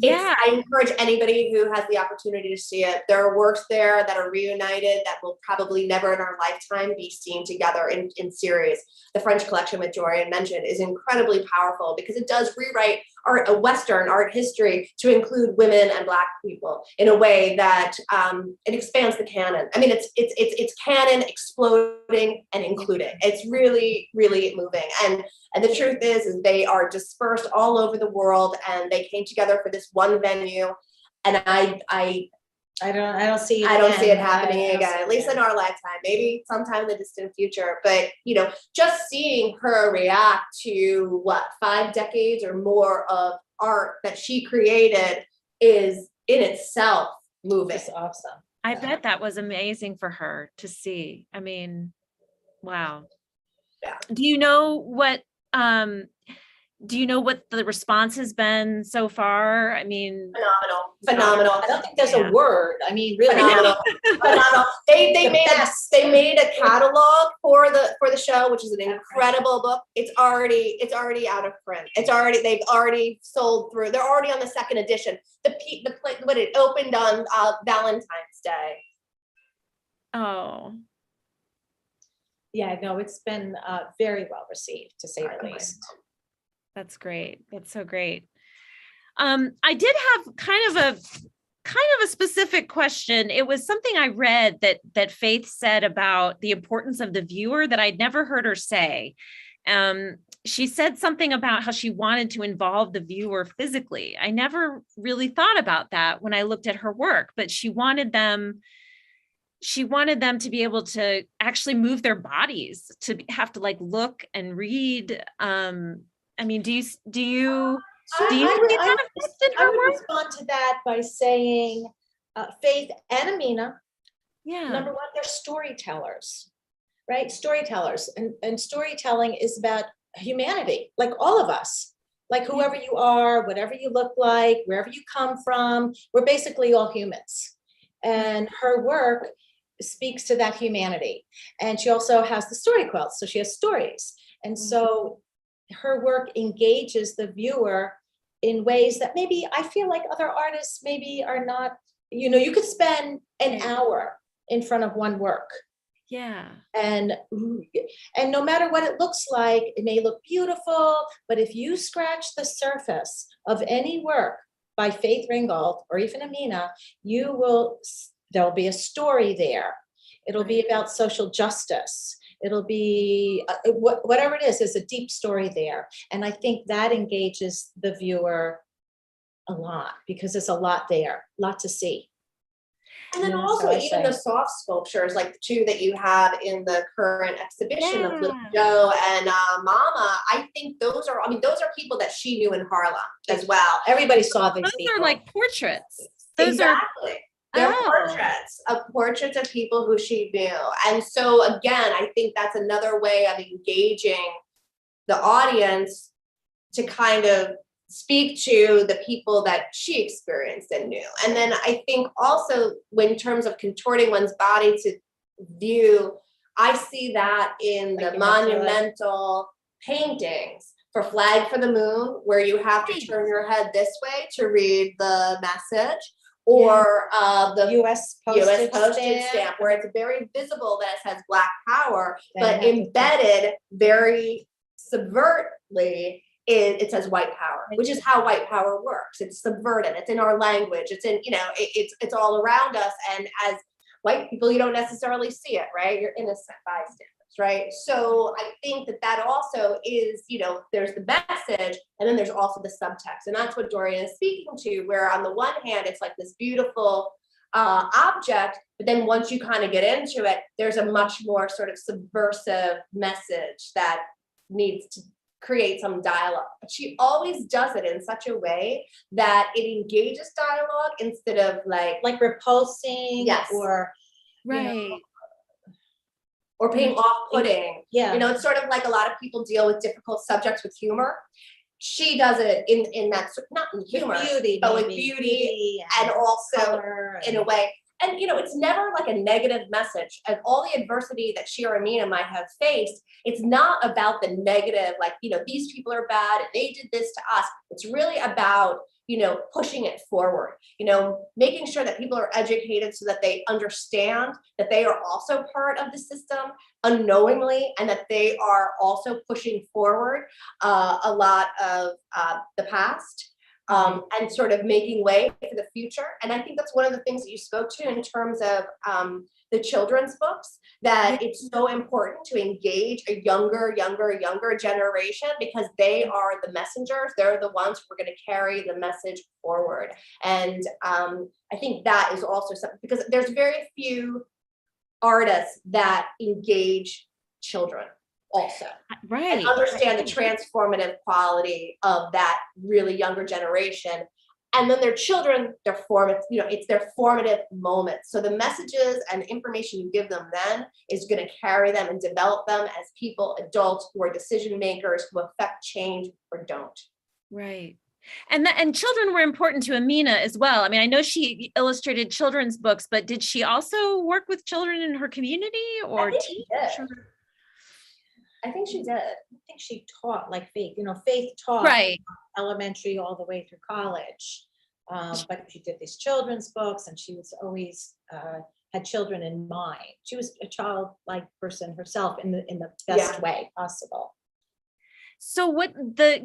I encourage anybody who has the opportunity to see it. There are works there that are reunited that will probably never in our lifetime be seen together in series. The French collection, which Dorian mentioned, is incredibly powerful because it does rewrite Western art history to include women and Black people in a way that it expands the canon. I mean, it's canon exploding and including. It's really, really moving. And the truth is they are dispersed all over the world, and they came together for this one venue. And I don't see it happening again, at least in our lifetime, maybe sometime in the distant future. But, just seeing her react to 5 decades or more of art that she created is in itself moving. It's awesome. I bet that was amazing for her to see. I mean, wow. Yeah. Do you know what the response has been so far? I mean, phenomenal. I don't think there's a word. I mean, really phenomenal. They made a catalog for the show, which is an incredible book. It's already out of print. They've already sold through. They're already on the second edition. When it opened on Valentine's Day. Oh. Yeah, no, it's been very well received, to say the least. That's great. That's so great. I did have kind of a specific question. It was something I read that Faith said about the importance of the viewer that I'd never heard her say. She said something about how she wanted to involve the viewer physically. I never really thought about that when I looked at her work, but she wanted them to be able to actually move their bodies, to have to look and read. I mean, do you see that affected her work? I would respond to that by saying Faith and Aminah, number one, they're storytellers, right? Storytellers. And storytelling is about humanity, like all of us, like whoever you are, whatever you look like, wherever you come from, we're basically all humans. And her work speaks to that humanity. And she also has the story quilt, so she has stories. And so her work engages the viewer in ways that maybe I feel like other artists maybe are not, you could spend an hour in front of one work. Yeah. And no matter what it looks like, it may look beautiful, but if you scratch the surface of any work by Faith Ringgold or even Aminah, there'll be a story there. It'll be about social justice. It'll be whatever it is, there's a deep story there. And I think that engages the viewer a lot because there's a lot there, a lot to see. And then Yeah, also so I even say- the soft sculptures, like the two that you have in the current exhibition of Little Yeah. Joe and Mama, I think those are people that she knew in Harlem as well. Everybody saw these Those people. are like portraits. Those Exactly. They're Oh. portraits of people who she knew. And so again, I think that's another way of engaging the audience to kind of speak to the people that she experienced and knew. And then I think also in terms of contorting one's body to view, I see that in the monumental paintings for Flag for the Moon, where you have to turn your head this way to read the message, or the US US postage postage stamp. stamp, where it's very visible that it says Black power, Then but you have to- embedded very subvertly, it says white power, which is how white power works. It's subverted. It's in our language. It's in, it's all around us. And as white people, you don't necessarily see it, right? You're innocent bystanders, right? So I think that also is, there's the message, and then there's also the subtext. And that's what Dorian is speaking to, where on the one hand, it's like this beautiful object, but then once you kind of get into it, there's a much more sort of subversive message that needs to create some dialogue. But she always does it in such a way that it engages dialogue instead of like repulsing. Yes. Or right. or being off-putting. Yeah. It's sort of like a lot of people deal with difficult subjects with humor. She does it in that, not in humor, beauty, but with maybe. beauty and also color in a way. And, it's never like a negative message. And all the adversity that she or Amina might have faced, it's not about the negative, like, these people are bad and they did this to us. It's really about, pushing it forward, making sure that people are educated so that they understand that they are also part of the system unknowingly, and that they are also pushing forward a lot of the past. And sort of making way for the future. And I think that's one of the things that you spoke to in terms of the children's books, that it's so important to engage a younger generation, because they are the messengers. They're the ones who are going to carry the message forward. And I think that is also something, because there's very few artists that engage children also. Right. And understand the transformative quality of that really younger generation. And then their children, their formative, it's their formative moments. So the messages and information you give them then is going to carry them and develop them as people, adults who are decision makers, who affect change or don't. Right. And children were important to Amina as well. I mean, I know she illustrated children's books, but did she also work with children in her community or teach? I think she did. I think she taught like Faith, Faith taught Right. elementary all the way through college. But she did these children's books, and she was always had children in mind. She was a childlike person herself in the best way possible. So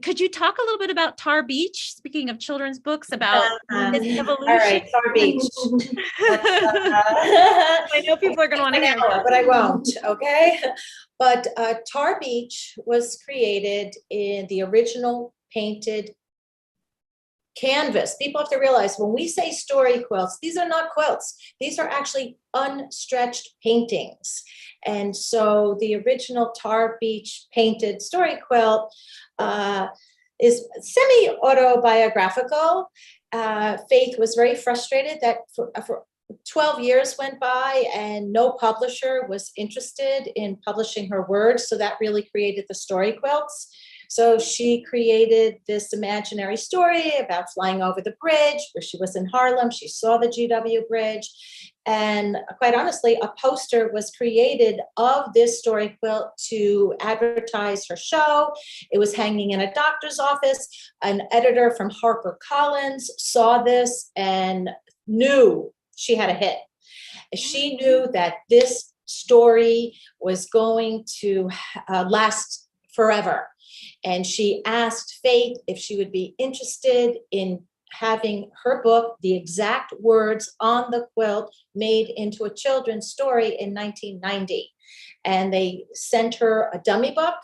could you talk a little bit about Tar Beach? Speaking of children's books, about his evolution. All right, Tar Beach. I know people are going to want to hear that. But I won't, okay? But Tar Beach was created in the original painted canvas. People have to realize when we say story quilts, these are not quilts. These are actually unstretched paintings. And so the original Tar Beach painted story quilt is semi-autobiographical. Faith was very frustrated that for 12 years went by and no publisher was interested in publishing her words. So that really created the story quilts. So she created this imaginary story about flying over the bridge where she was in Harlem. She saw the GW Bridge. And quite honestly, a poster was created of this story quilt to advertise her show. It was hanging in a doctor's office. An editor from HarperCollins saw this and knew she had a hit. She knew that this story was going to last forever. And she asked Faith if she would be interested in having her book, the exact words on the quilt, made into a children's story in 1990. And they sent her a dummy book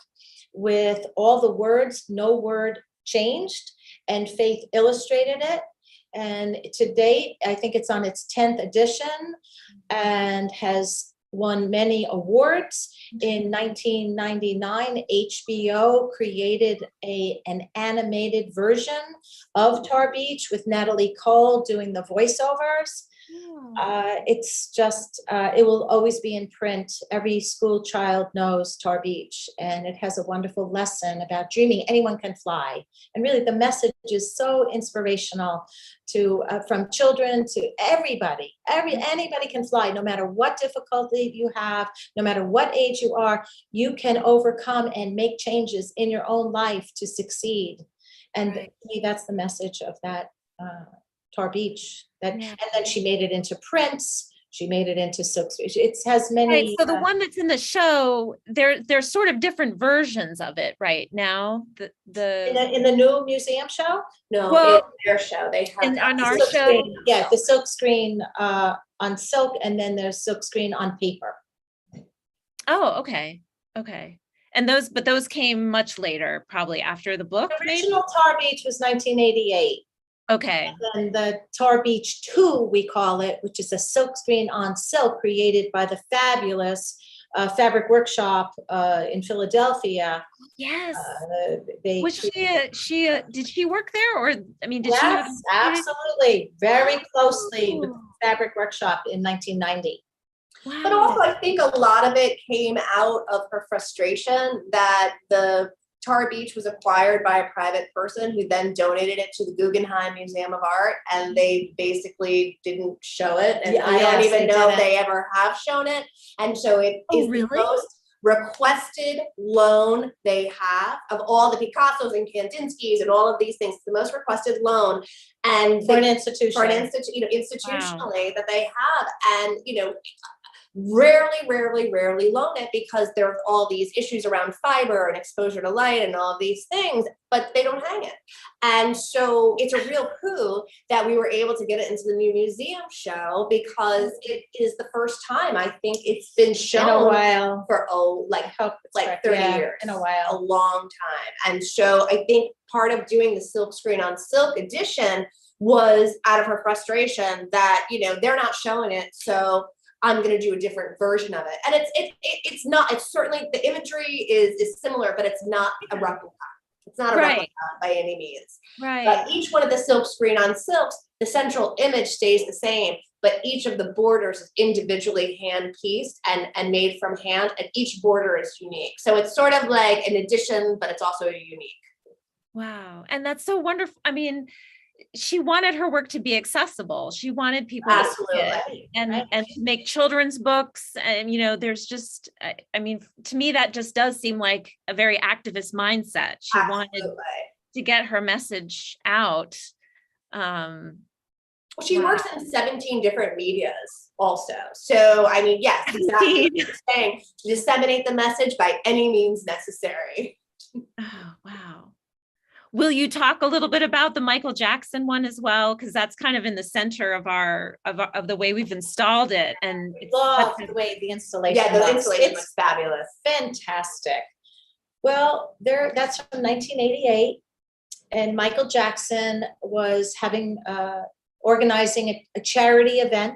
with all the words, no word changed, and Faith illustrated it. And to date, I think it's on its 10th edition and has won many awards. In 1999, HBO created an animated version of Tar Beach with Natalie Cole doing the voiceovers. It's just, it will always be in print. Every school child knows Tar Beach, and it has a wonderful lesson about dreaming. Anyone can fly. And really the message is so inspirational to from children to everybody. Anybody can fly, no matter what difficulty you have, no matter what age you are, you can overcome and make changes in your own life to succeed. And to me, that's the message of that Tar Beach. And then she made it into prints. She made it into silk. It has many. Right, so the one that's in the show, there's sort of different versions of it right now. In the new museum show? No, Well, in their show, they have on our Silk show. screen, yeah, the silk screen on silk, and then there's silk screen on paper. Oh, okay. And those came much later, probably after the book. The original Tar Beach was 1988. Okay. And the Tar Beach 2, we call it, which is a silk screen on silk created by the fabulous Fabric Workshop in Philadelphia. Yes. They Was she did she work there, or I mean, did yes, she? absolutely, very closely with Fabric Workshop in 1990. Wow. But also, I think a lot of it came out of her frustration that the Tar Beach was acquired by a private person who then donated it to the Guggenheim Museum of Art, and they basically didn't show it. And I don't even know if they ever have shown it. And so it is the most requested loan they have of all the Picassos and Kandinskis and all of these things. It's the most requested loan, and for an institution, institutionally that they have, and rarely loan it because there are all these issues around fiber and exposure to light and all of these things, but they don't hang it. And so it's a real coup that we were able to get it into the new museum show, because it is the first time I think it's been shown in a while for 30 years, in a while, a long time. And so I think part of doing the silk screen on silk edition was out of her frustration that they're not showing it, so I'm going to do a different version of it. And it's certainly, the imagery is similar, but it's not a replica. It's not a replica by any means. Right. But each one of the silk screen on silks, the central image stays the same, but each of the borders is individually hand pieced and made from hand, and each border is unique. So it's sort of like an addition, but it's also unique. Wow. And that's so wonderful. I mean, she wanted her work to be accessible. She wanted people Absolutely. to see it and to make children's books. And, there's just, I mean, to me, that just does seem like a very activist mindset. She wanted to get her message out. She works in 17 different medias also. So, I mean, yes, exactly what you're saying. To disseminate the message by any means necessary. Oh, wow. Will you talk a little bit about the Michael Jackson one as well? Because that's kind of in the center of the way we've installed it. And I love the way the installation installation looks fabulous. Fantastic. Well, that's from 1988. And Michael Jackson was organizing a charity event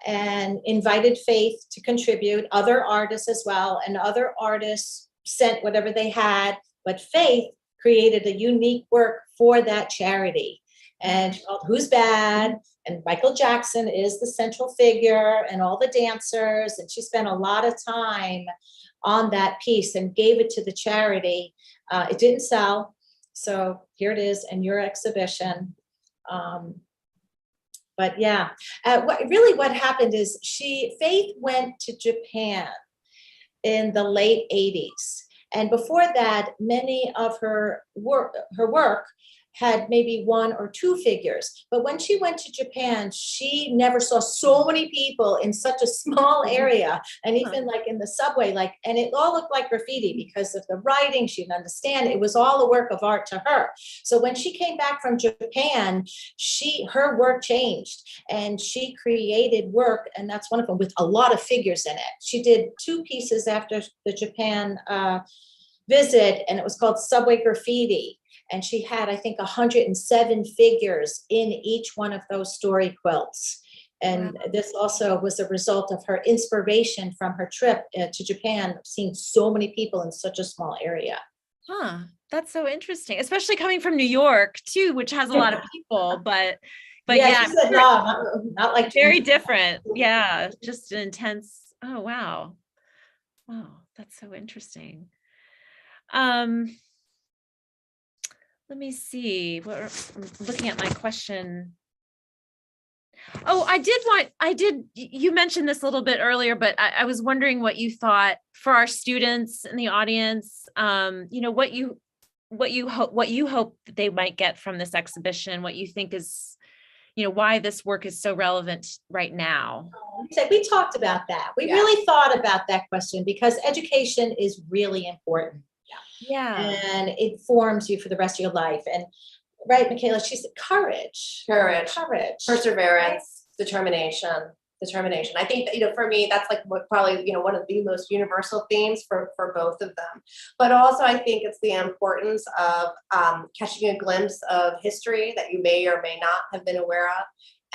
and invited Faith to contribute, other artists as well. And other artists sent whatever they had, but Faith created a unique work for that charity, and called Who's Bad? And Michael Jackson is the central figure and all the dancers, and she spent a lot of time on that piece and gave it to the charity. It didn't sell, so here it is in your exhibition. But yeah, what happened is Faith went to Japan in the late 80s. And before that, many of her work had maybe 1 or 2 figures. But when she went to Japan, she never saw so many people in such a small area, and even like in the subway, like, and it all looked like graffiti because of the writing. She didn't understand. It was all a work of art to her. So when she came back from Japan, her work changed, and she created work, and that's one of them, with a lot of figures in it. She did 2 pieces after the Japan visit, and it was called Subway Graffiti. And she had, I think, 107 figures in each one of those story quilts. And this also was a result of her inspiration from her trip to Japan, seeing so many people in such a small area. Huh, that's so interesting, especially coming from New York too, which has a lot of people, but yeah, she said, no, not like very different. Yeah, just an intense, oh, wow. Wow, that's so interesting. Let me see. I'm looking at my question. Oh, you mentioned this a little bit earlier, but I was wondering what you thought for our students in the audience, what you hope that they might get from this exhibition, what you think is, why this work is so relevant right now. We talked about that. We really thought about that question because education is really important. Yeah. And it forms you for the rest of your life. And right, Mikaela, she said courage, perseverance, determination. I think that, for me, that's like what probably, one of the most universal themes for both of them. But also I think it's the importance of catching a glimpse of history that you may or may not have been aware of.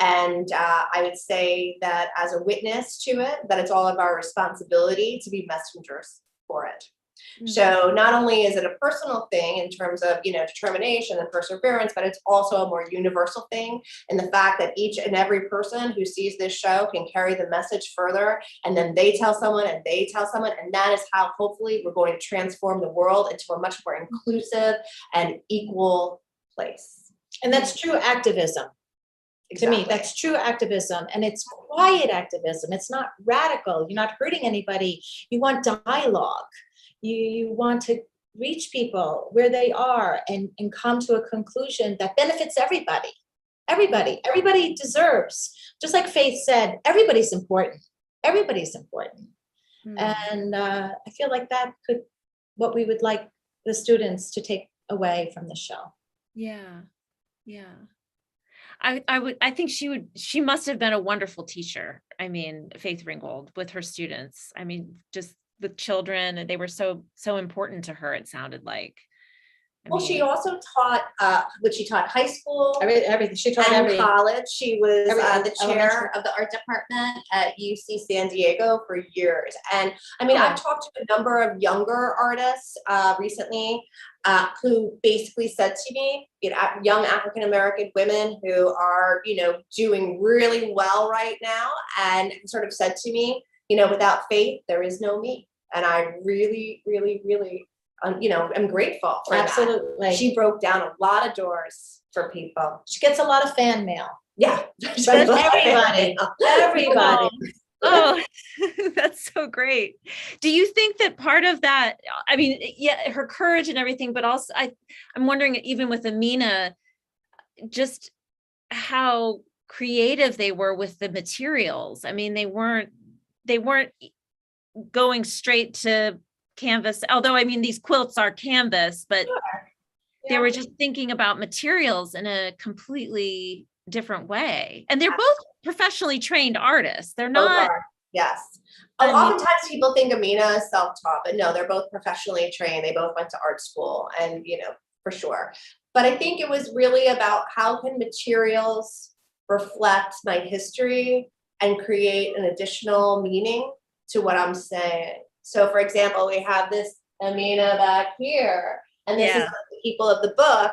And I would say that as a witness to it, that it's all of our responsibility to be messengers for it. So not only is it a personal thing in terms of, determination and perseverance, but it's also a more universal thing. And the fact that each and every person who sees this show can carry the message further, and then they tell someone and they tell someone. And that is how hopefully we're going to transform the world into a much more inclusive and equal place. And that's true activism. Exactly. To me, that's true activism, and it's quiet activism. It's not radical. You're not hurting anybody. You want dialogue. You want to reach people where they are and come to a conclusion that benefits everybody. Everybody deserves, just like Faith said, everybody's important. Everybody's important. And I feel like that what we would like the students to take away from the show. Yeah. I think she must have been a wonderful teacher. I mean, Faith Ringgold, with her students. I mean, just with children, and they were so important to her, it sounded like. She also taught, she taught high school, everything. She taught and college. She was the chair of the art department at UC San Diego for years. And I mean, I've talked to a number of younger artists recently who basically said to me, young African-American women who are, doing really well right now, and sort of said to me, without Faith, there is no me. And I really, really, really, I'm grateful for Absolutely. that. She broke down a lot of doors for people. She gets a lot of fan mail. Yeah. From everybody. Oh, that's so great. Do you think that part of that, I mean, her courage and everything, but also I'm wondering, even with Aminah, just how creative they were with the materials. I mean, they weren't going straight to canvas, although I mean these quilts are canvas, but they were just thinking about materials in a completely different way. And they're both professionally trained artists. They're not. Yes. Oftentimes people think Aminah is self-taught, but no, they're both professionally trained. They both went to art school, and for sure. But I think it was really about how can materials reflect my history and create an additional meaning to what I'm saying. So for example, we have this Aminah back here, and this is the people of the book.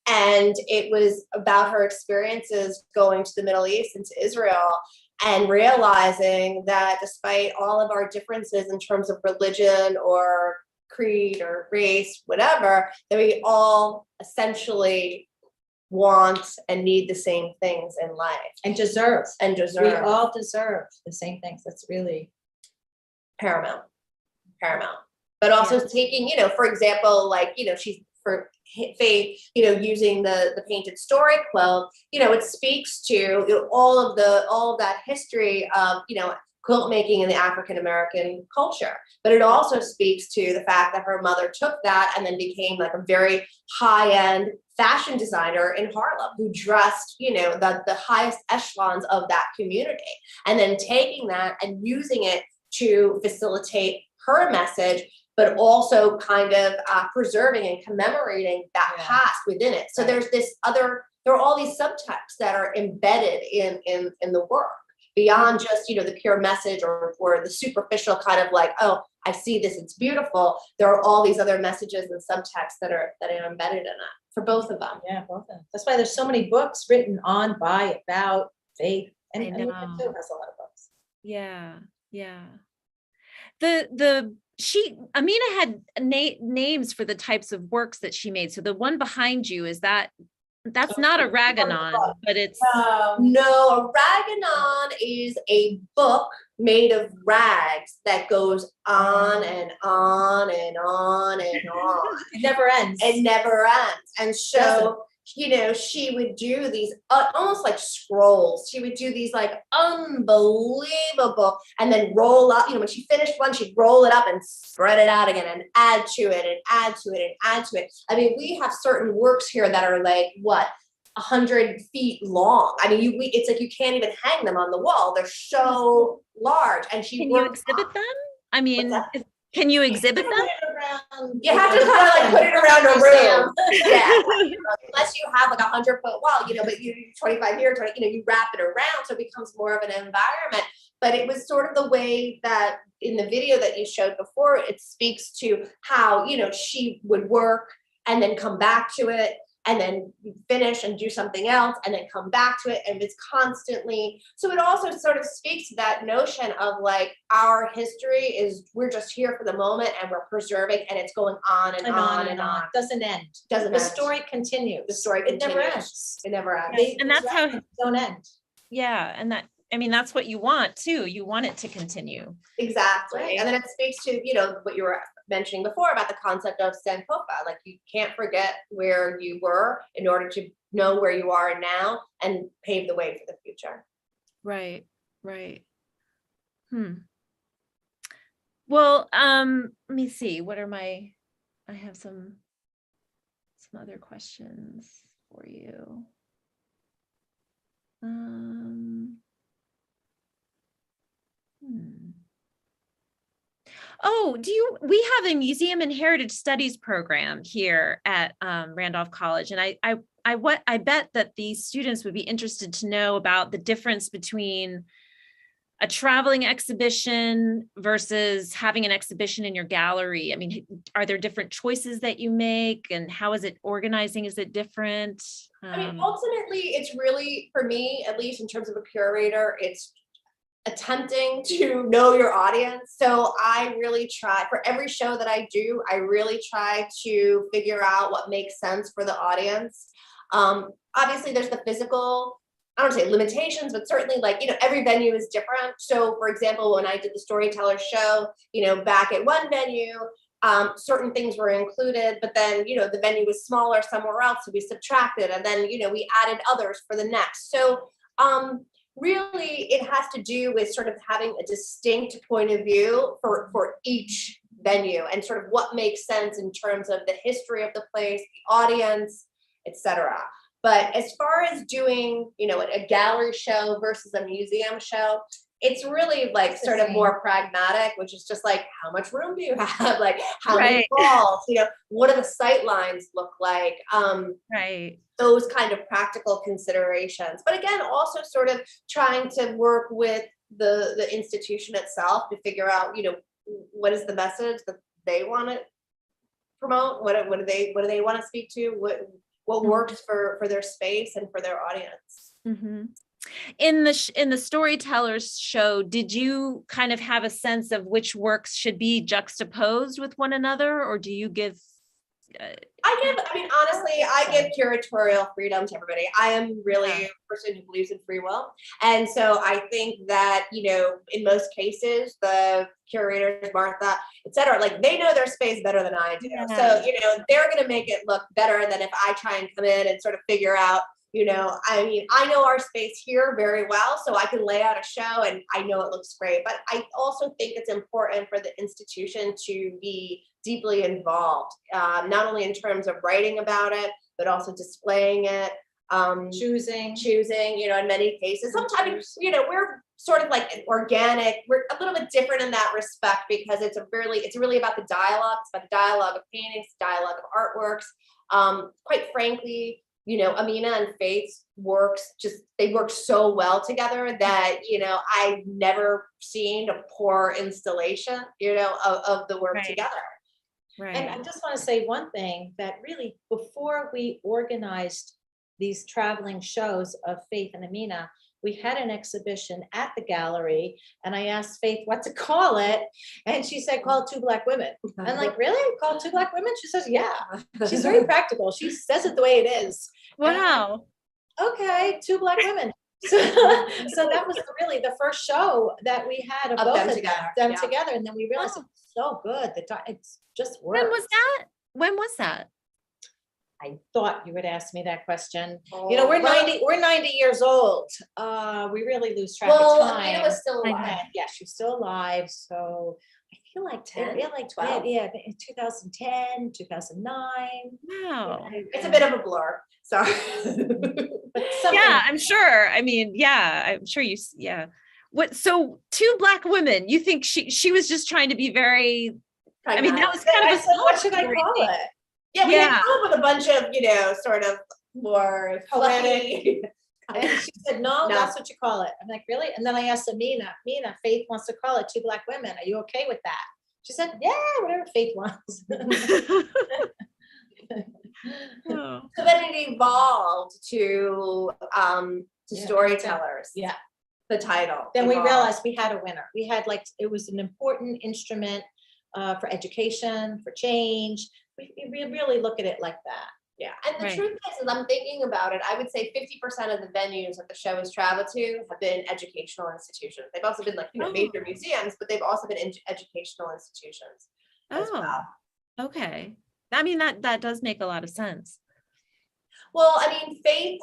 And it was about her experiences going to the Middle East and to Israel, and realizing that despite all of our differences in terms of religion or creed or race, whatever, that we all essentially want and need the same things in life. And deserve. We all deserve the same things. That's really paramount. But also taking, for example, like, for Faith, using the painted story quilt, it speaks to all of that history of, quilt making in the African American culture. But it also speaks to the fact that her mother took that and then became like a very high-end fashion designer in Harlem who dressed, the highest echelons of that community. And then taking that and using it to facilitate her message, but also kind of preserving and commemorating that past within it. So there are all these subtexts that are embedded in the work, beyond just, the pure message or the superficial kind of like, oh, I see this, it's beautiful. There are all these other messages and subtexts that are embedded in it for both of them. Yeah, both of them. That's why there's so many books written on, by, about Faith. And Amina too has a lot of books. Yeah. Amina had names for the types of works that she made. So the one behind you, that's not a raganon, but it's no, a raganon is a book made of rags that goes on and on and on and on. It never ends. It never ends. And so, she would do these almost like scrolls. She would do these like unbelievable, and then roll up, when she finished one, she'd roll it up and spread it out again and add to it and add to it and add to it. I mean, we have certain works here that are like, 100 feet long. I mean, it's like you can't even hang them on the wall. They're so large. And can you exhibit them? I mean, can you exhibit them? You have to kind of like put it around a room. Yeah. Unless you have like 100-foot wall, but you 25 here, 20, you wrap it around, so it becomes more of an environment. But it was sort of the way that in the video that you showed before, it speaks to how, she would work and then come back to it, and then finish and do something else and then come back to it. And it's constantly, so it also sort of speaks to that notion of like our history is, we're just here for the moment and we're preserving, and it's going on and on and on. Doesn't end. The story continues. The story continues. It never ends. It never ends. And that's how it don't end. Yeah. And that's what you want too. You want it to continue. Exactly. Right. And then it speaks to, what you were mentioning before about the concept of Sankofa. Like, you can't forget where you were in order to know where you are now and pave the way for the future. Right. Well, let me see. I have some other questions for you. Oh, we have a museum and heritage studies program here at Randolph College. And I bet that these students would be interested to know about the difference between a traveling exhibition versus having an exhibition in your gallery. I mean, are there different choices that you make, and how is it organizing? Is it different? I mean, ultimately, it's really, for me, at least in terms of a curator, it's attempting to know your audience. So I really try, for every show that I do, I really try to figure out what makes sense for the audience. Obviously, there's the physical, I don't say limitations, but certainly like, every venue is different. So for example, when I did the Storyteller show, back at one venue, certain things were included, but then, the venue was smaller somewhere else, so we subtracted, and then, we added others for the next. So really, it has to do with sort of having a distinct point of view for each venue, and sort of what makes sense in terms of the history of the place, the audience, etc. But as far as doing, a gallery show versus a museum show, it's really like sort of more pragmatic, which is just like, how much room do you have? Like, how many walls? What do the sight lines look like? Those kind of practical considerations. But again, also sort of trying to work with the institution itself to figure out, what is the message that they want to promote? What do they want to speak to? What works for their space and for their audience? Mm-hmm. In the Storytellers show, did you kind of have a sense of which works should be juxtaposed with one another, or do you give? Honestly, I give curatorial freedom to everybody. I am really a person who believes in free will. And so I think that, in most cases, the curators, Martha, et cetera, like they know their space better than I do. Yeah. So, they're going to make it look better than if I try and come in and sort of figure out, I know our space here very well, so I can lay out a show and I know it looks great. But I also think it's important for the institution to be deeply involved, not only in terms of writing about it, but also displaying it, choosing, in many cases. Sometimes, we're sort of like an organic, we're a little bit different in that respect because it's really about the dialogue. It's about the dialogue of paintings, dialogue of artworks. Quite frankly, Amina and Faith they work so well together that, I've never seen a poor installation, of the work together. Right. And I just want to say one thing, that really before we organized these traveling shows of Faith and Aminah, we had an exhibition at the gallery and I asked Faith what to call it. And she said, call it Two Black Women. I'm like, really? Call it Two Black Women? She says, yeah. She's very practical. She says it the way it is. Wow. Okay, Two Black Women. So that was really the first show that we had of both them of together. together. And then we realized it was so good. It's just worked. When was that? I thought you would ask me that question. Oh, we're 90 years old. We really lose track of time. Amina was still alive. Yeah, she's still alive. So I feel like 12. Yeah, in 2010, 2009. Wow. It's a bit of a blur. Sorry. Yeah, I'm sure. I'm sure yeah. So Two Black Women, you think she was just trying to be very, that was kind of what should I call it? Yeah, we had come up with a bunch of, sort of more poetic. And she said, no, that's what you call it. I'm like, really? And then I asked Amina, Faith wants to call it Two Black Women. Are you okay with that? She said, yeah, whatever Faith wants. So then it evolved to storytellers. Yeah. The title. Then we realized we had a winner. We had it was an important instrument for education, for change. We really look at it like that. Yeah, and the truth is, as I'm thinking about it, I would say 50% of the venues that the show has traveled to have been educational institutions. They've also been major museums, but they've also been educational institutions as well. Okay. That does make a lot of sense. Well, Faith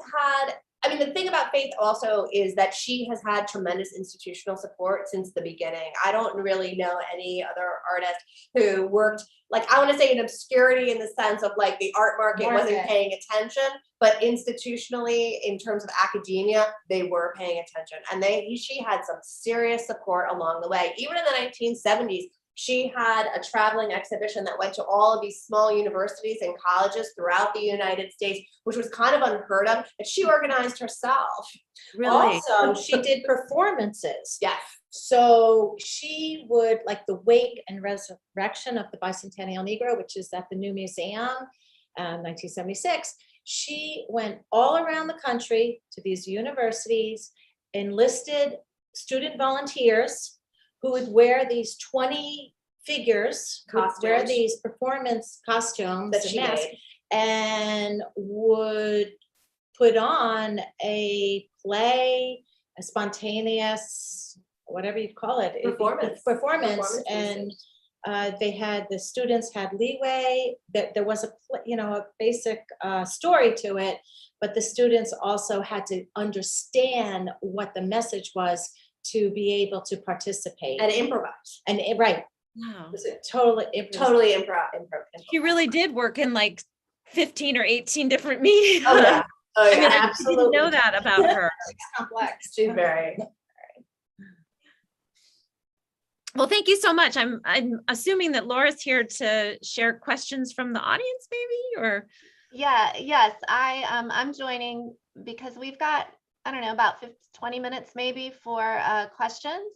the thing about Faith also is that she has had tremendous institutional support since the beginning. I don't really know any other artist who worked, I want to say in obscurity in the sense of the art market wasn't paying attention, but institutionally in terms of academia, they were paying attention. And she had some serious support along the way. Even in the 1970s, she had a traveling exhibition that went to all of these small universities and colleges throughout the United States, which was kind of unheard of, and she organized herself. Really? Also, she did performances. Yes. So she would, the Wake and Resurrection of the Bicentennial Negro, which is at the New Museum, 1976, she went all around the country to these universities, enlisted student volunteers who would wear these 20 figures, would wear these performance costumes that she made, and would put on a play, a spontaneous, whatever you call it, performance. And the students had leeway, that there was a basic story to it, but the students also had to understand what the message was to be able to participate and improvise. And Wow. Totally improv. She really did work in 15 or 18 different media. Oh yeah. I didn't know that about her. She's complex. She's very. Well, thank you so much. I'm assuming that Laura's here to share questions from the audience, maybe, or. Yes, I'm joining because we've got, I don't know, about 20 minutes maybe for questions.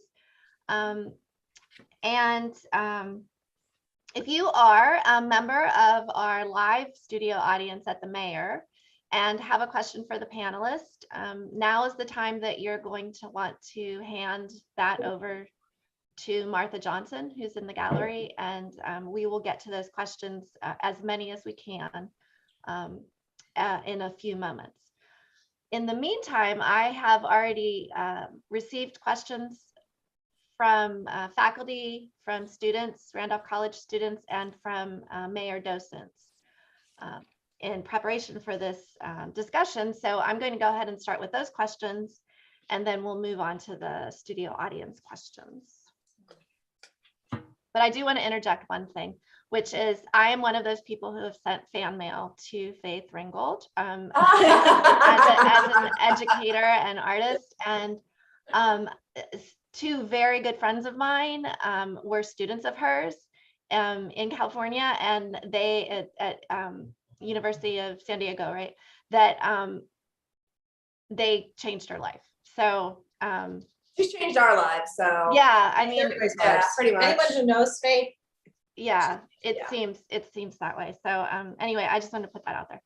If you are a member of our live studio audience at the Maier and have a question for the panelist, now is the time that you're going to want to hand that over to Martha Johnson, who's in the gallery, and we will get to those questions, as many as we can. in a few moments. In the meantime, I have already received questions from faculty, from students, Randolph College students, and from Maier docents in preparation for this discussion. So I'm going to go ahead and start with those questions, and then we'll move on to the studio audience questions. But I do want to interject one thing, which is I am one of those people who have sent fan mail to Faith Ringgold as an educator and artist. And two very good friends of mine were students of hers in California, and they at University of San Diego, right? That they changed her life. So she's changed our lives. So yeah, I mean, yeah, pretty much. Anyone who knows Faith, yeah, it seems that way. So anyway, I just wanted to put that out there.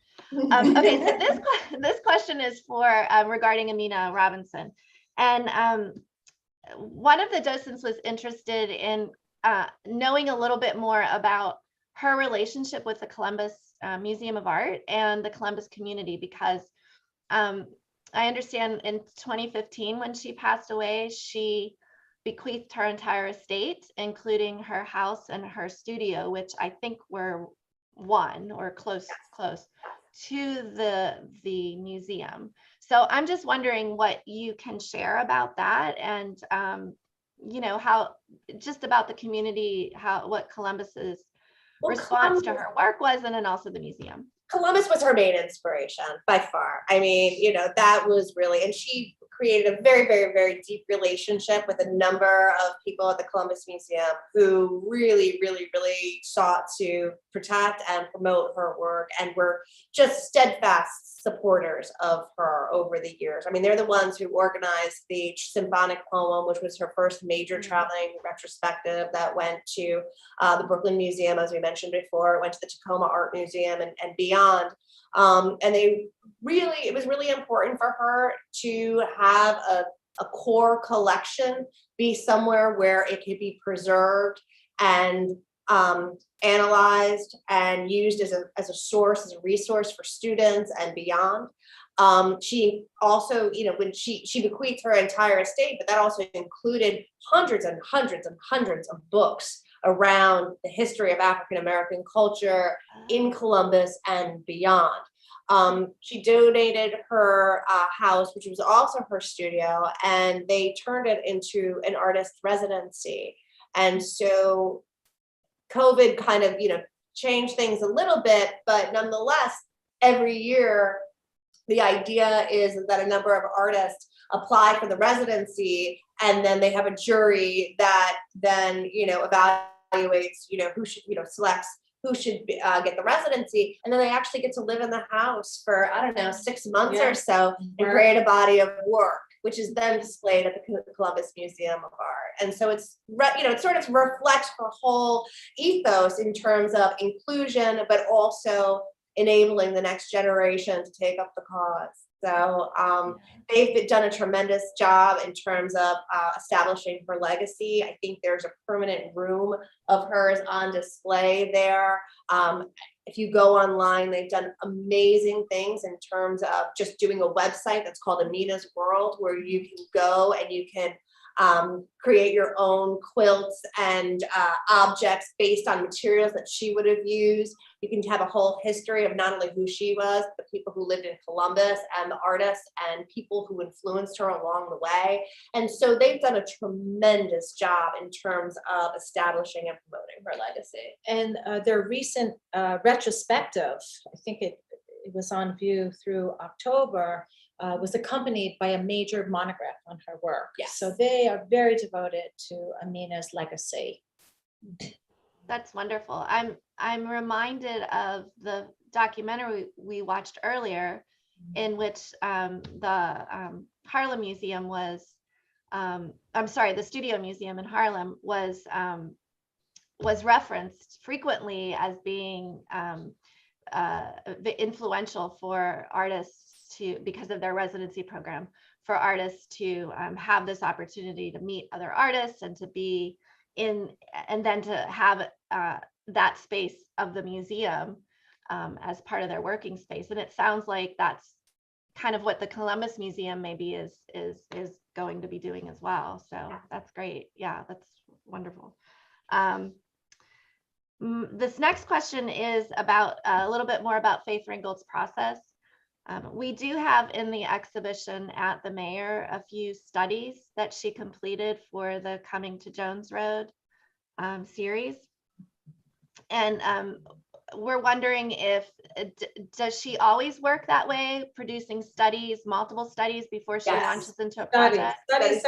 Okay, so this question is for regarding Amina Robinson, and one of the docents was interested in knowing a little bit more about her relationship with the Columbus Museum of Art and the Columbus community, because I understand in 2015, when she passed away, she bequeathed her entire estate, including her house and her studio, which I think were one or close to the museum. So I'm just wondering what you can share about that, and you know, how just about the community, what Columbus's response to her work was, and then also the museum. Columbus was her main inspiration by far. I mean, you know, that was really, and she created a very, very, very deep relationship with a number of people at the Columbus Museum who really, really, really sought to protect and promote her work, and were just steadfast supporters of her over the years. I mean, they're the ones who organized the symphonic poem, which was her first major traveling retrospective that went to the Brooklyn Museum, as we mentioned before. It went to the Tacoma Art Museum and beyond. And it was really important for her to have a core collection be somewhere where it could be preserved and analyzed and used as a source, as a resource for students and beyond. She also, you know, when she bequeathed her entire estate, but that also included hundreds and hundreds and hundreds of books around the history of African American culture in Columbus and beyond. She donated her house, which was also her studio, and they turned it into an artist residency. And so COVID kind of, you know, changed things a little bit, but nonetheless, every year, the idea is that a number of artists apply for the residency, and then they have a jury that then, you know, evaluates, you know, who should, you know, selects who should get the residency, and then they actually get to live in the house for, I don't know, 6 months or so, and create a body of work, which is then displayed at the Columbus Museum of Art. And so it's, you know, it sort of reflects her whole ethos in terms of inclusion, but also enabling the next generation to take up the cause. So they've done a tremendous job in terms of establishing her legacy. I think there's a permanent room of hers on display there. If you go online, they've done amazing things in terms of just doing a website that's called Amina's World, where you can go and you can create your own quilts and objects based on materials that she would have used. You can have a whole history of not only who she was, but people who lived in Columbus and the artists and people who influenced her along the way. And so they've done a tremendous job in terms of establishing and promoting her legacy. and their recent retrospective, I think it was on view through October, was accompanied by a major monograph on her work. Yes. So they are very devoted to Amina's legacy. That's wonderful. I'm reminded of the documentary we watched earlier, in which the Harlem Museum was, the Studio Museum in Harlem was referenced frequently as being influential for artists because of their residency program, for artists to have this opportunity to meet other artists and to be in, and then to have that space of the museum as part of their working space. And it sounds like that's kind of what the Columbus Museum maybe is going to be doing as well. So that's great. Yeah, that's wonderful. This next question is about a little bit more about Faith Ringgold's process. We do have in the exhibition at the Maier a few studies that she completed for the Coming to Jones Road series. And we're wondering if, does she always work that way, producing studies, multiple studies before she launches into a project? Studies,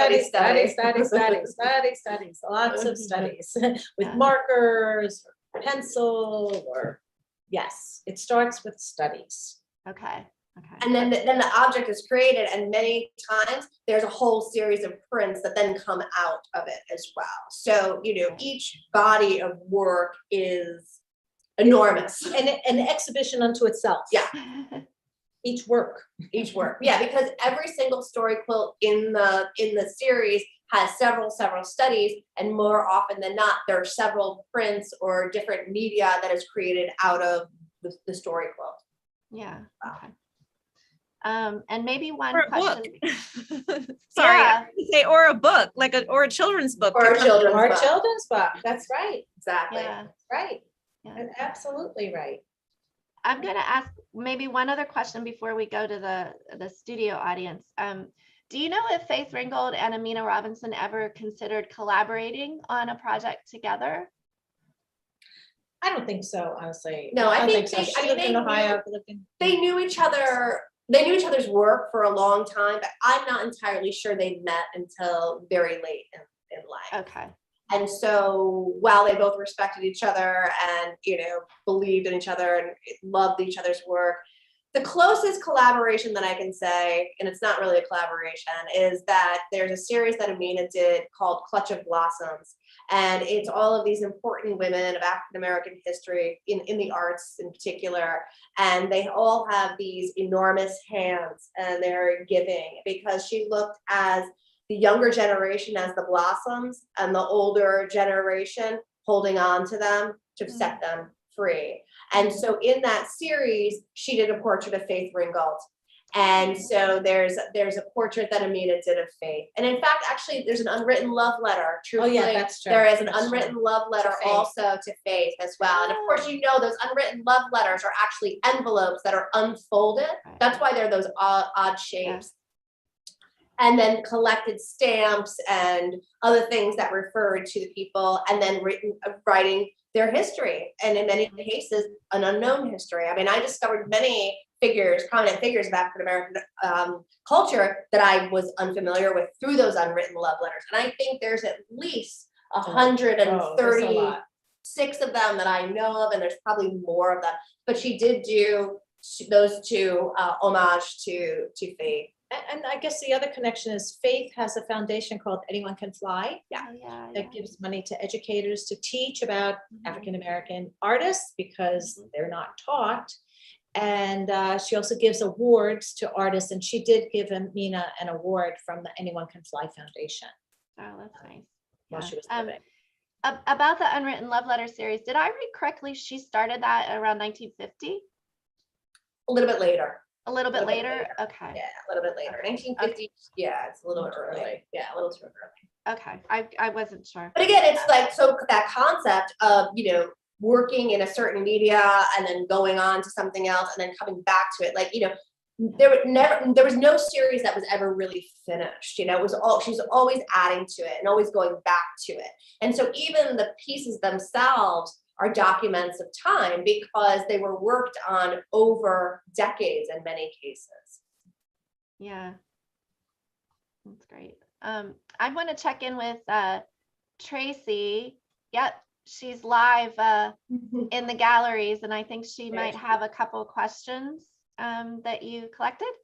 lots of studies with markers, or pencil, or yes, it starts with studies. Okay. And then the object is created, and many times there's a whole series of prints that then come out of it as well. So, each body of work is enormous. And an exhibition unto itself. Yeah. Each work. Yeah, because every single story quilt in the series has several studies, and more often than not, there are several prints or different media that is created out of the story quilt. Yeah. Okay. And maybe one or a question. Book. Sorry, I say or a book, or a children's book. Or a children's book. That's right. Exactly. Yeah. That's right. Yeah. That's absolutely right. I'm going to ask maybe one other question before we go to the studio audience. Do you know if Faith Ringgold and Amina Robinson ever considered collaborating on a project together? I don't think so, honestly. No, I think so. She lived in Ohio. They knew each other. They knew each other's work for a long time, but I'm not entirely sure they met until very late in life. Okay. And so while they both respected each other and, believed in each other and loved each other's work, the closest collaboration that I can say, and it's not really a collaboration, is that there's a series that Aminah did called Clutch of Blossoms. And it's all of these important women of African-American history in the arts in particular. And they all have these enormous hands and they're giving, because she looked as the younger generation as the blossoms and the older generation holding on to them to set them free. And so in that series, she did a portrait of Faith Ringgold. And so there's a portrait that Aminah did of Faith. And in fact, actually, there's an unwritten love letter. Truthfully, that's true. There is an unwritten love letter also to Faith as well. And of course, those unwritten love letters are actually envelopes that are unfolded. That's why they're those odd shapes. And then collected stamps and other things that referred to the people, and then writing their history, and in many cases, an unknown history. I mean, I discovered many prominent figures of African-American culture that I was unfamiliar with through those unwritten love letters. And I think there's at least 136 of them that I know of, and there's probably more of them. But she did do those two homage to Faith. And I guess the other connection is Faith has a foundation called Anyone Can Fly. That gives money to educators to teach about African-American artists because they're not taught. And she also gives awards to artists, and she did give Aminah an award from the Anyone Can Fly Foundation. Oh, that's nice. While she was living. About the Unwritten Love Letter series, did I read correctly? She started that around 1950? A little bit later. A little bit later? Okay. Yeah, a little bit later. 1950. Okay. Yeah, it's a little early. Yeah, a little too early. Okay, I wasn't sure. But again, it's like, so that concept of, working in a certain media and then going on to something else and then coming back to it, there was no series that was ever really finished. It was she's always adding to it and always going back to it. And so even the pieces themselves are documents of time because they were worked on over decades in many cases. Yeah, that's great. I want to check in with Tracy. Yep, she's live in the galleries, and I think she might have a couple of questions that you collected.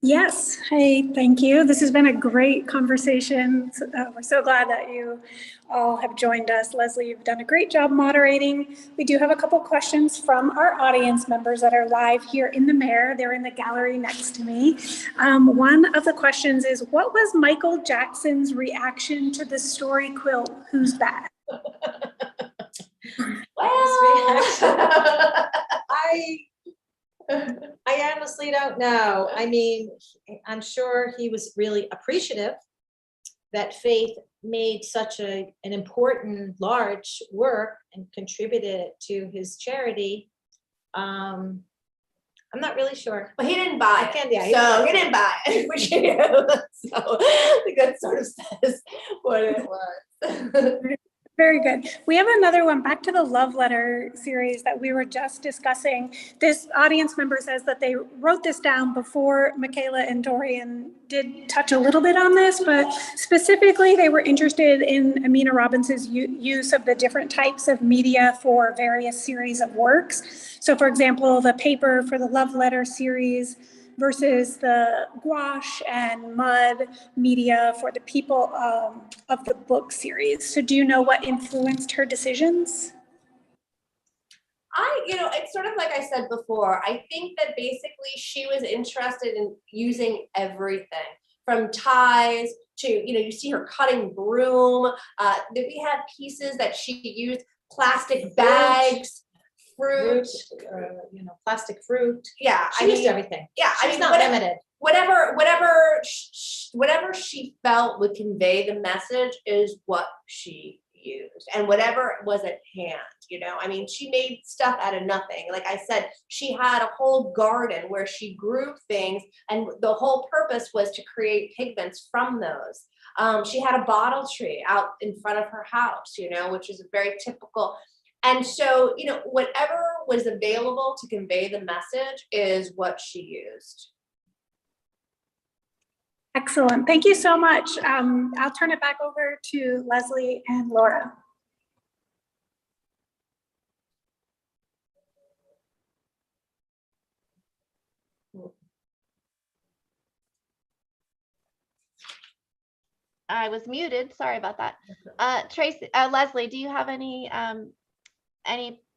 Yes. Hey, thank you. This has been a great conversation. We're so glad that you all have joined us. Lesley, you've done a great job moderating. We do have a couple questions from our audience members that are live here in the Maier. They're in the gallery next to me. One of the questions is, what was Michael Jackson's reaction to the story quilt, Who's Bad? I I honestly don't know. I mean, I'm sure he was really appreciative that Faith made such an important, large work and contributed to his charity. I'm not really sure. But he didn't buy it. Yeah, He didn't buy it, which you know, so I think that sort of says what it was. Very good. We have another one, back to the love letter series that we were just discussing. This audience member says that they wrote this down before Mikaela and Dorian did touch a little bit on this, but specifically they were interested in Amina Robinson's use of the different types of media for various series of works. So for example, the paper for the love letter series versus the gouache and mud media for the people of the book series. So do you know what influenced her decisions? It's sort of like I said before, I think that basically she was interested in using everything from ties to, you see her cutting broom. We had pieces that she used, plastic bags, fruit, plastic fruit. Yeah, she used everything. Yeah, she's not limited. Whatever she felt would convey the message is what she used, and whatever was at hand. She made stuff out of nothing. Like I said, she had a whole garden where she grew things, and the whole purpose was to create pigments from those. She had a bottle tree out in front of her house, which is a very typical. And so, whatever was available to convey the message is what she used. Excellent. Thank you so much. I'll turn it back over to Lesley and Laura. I was muted. Sorry about that. Lesley, do you have any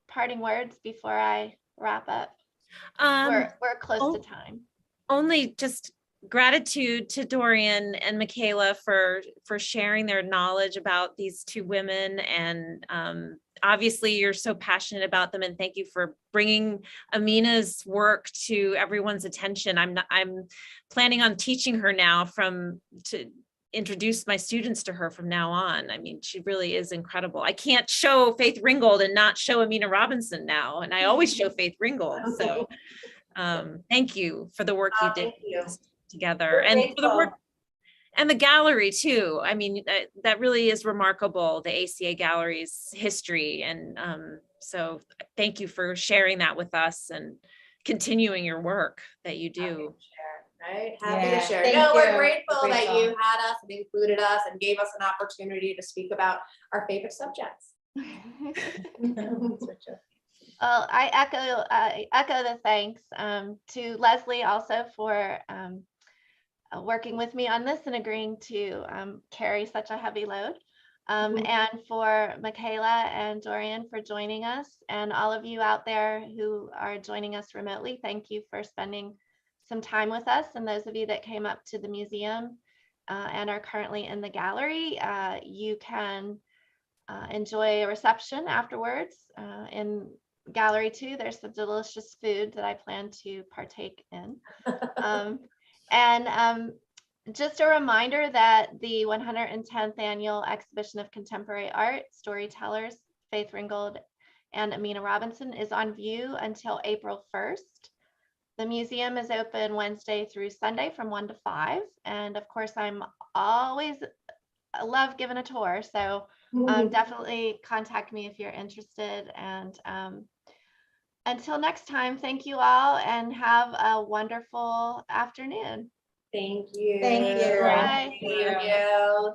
parting words before I wrap up? We're close to time. Only just gratitude to Dorian and Mikaela for sharing their knowledge about these two women, and obviously you're so passionate about them, and thank you for bringing Amina's work to everyone's attention. I'm planning on teaching her now to introduce my students to her from now on. I mean, she really is incredible. I can't show Faith Ringgold and not show Amina Robinson now, and I always show Faith Ringgold. So thank you for the work you did together, and for the work and the gallery too. I mean, that really is remarkable, the ACA Galleries history. And so thank you for sharing that with us and continuing your work that you do. Right? Happy to share. We're grateful that you had us and included us and gave us an opportunity to speak about our favorite subjects. Well, I echo the thanks to Lesley also for working with me on this and agreeing to carry such a heavy load. And for Mikaela and Dorian for joining us, and all of you out there who are joining us remotely, thank you for spending some time with us. And those of you that came up to the museum and are currently in the gallery, you can enjoy a reception afterwards. In Gallery 2, there's some delicious food that I plan to partake in. Just a reminder that the 110th Annual Exhibition of Contemporary Art, Storytellers, Faith Ringgold, and Amina Robinson is on view until April 1st. The museum is open Wednesday through Sunday from 1 to 5. And of course, I love giving a tour. So definitely contact me if you're interested. And until next time, thank you all and have a wonderful afternoon. Thank you. Thank you. Bye. Thank you.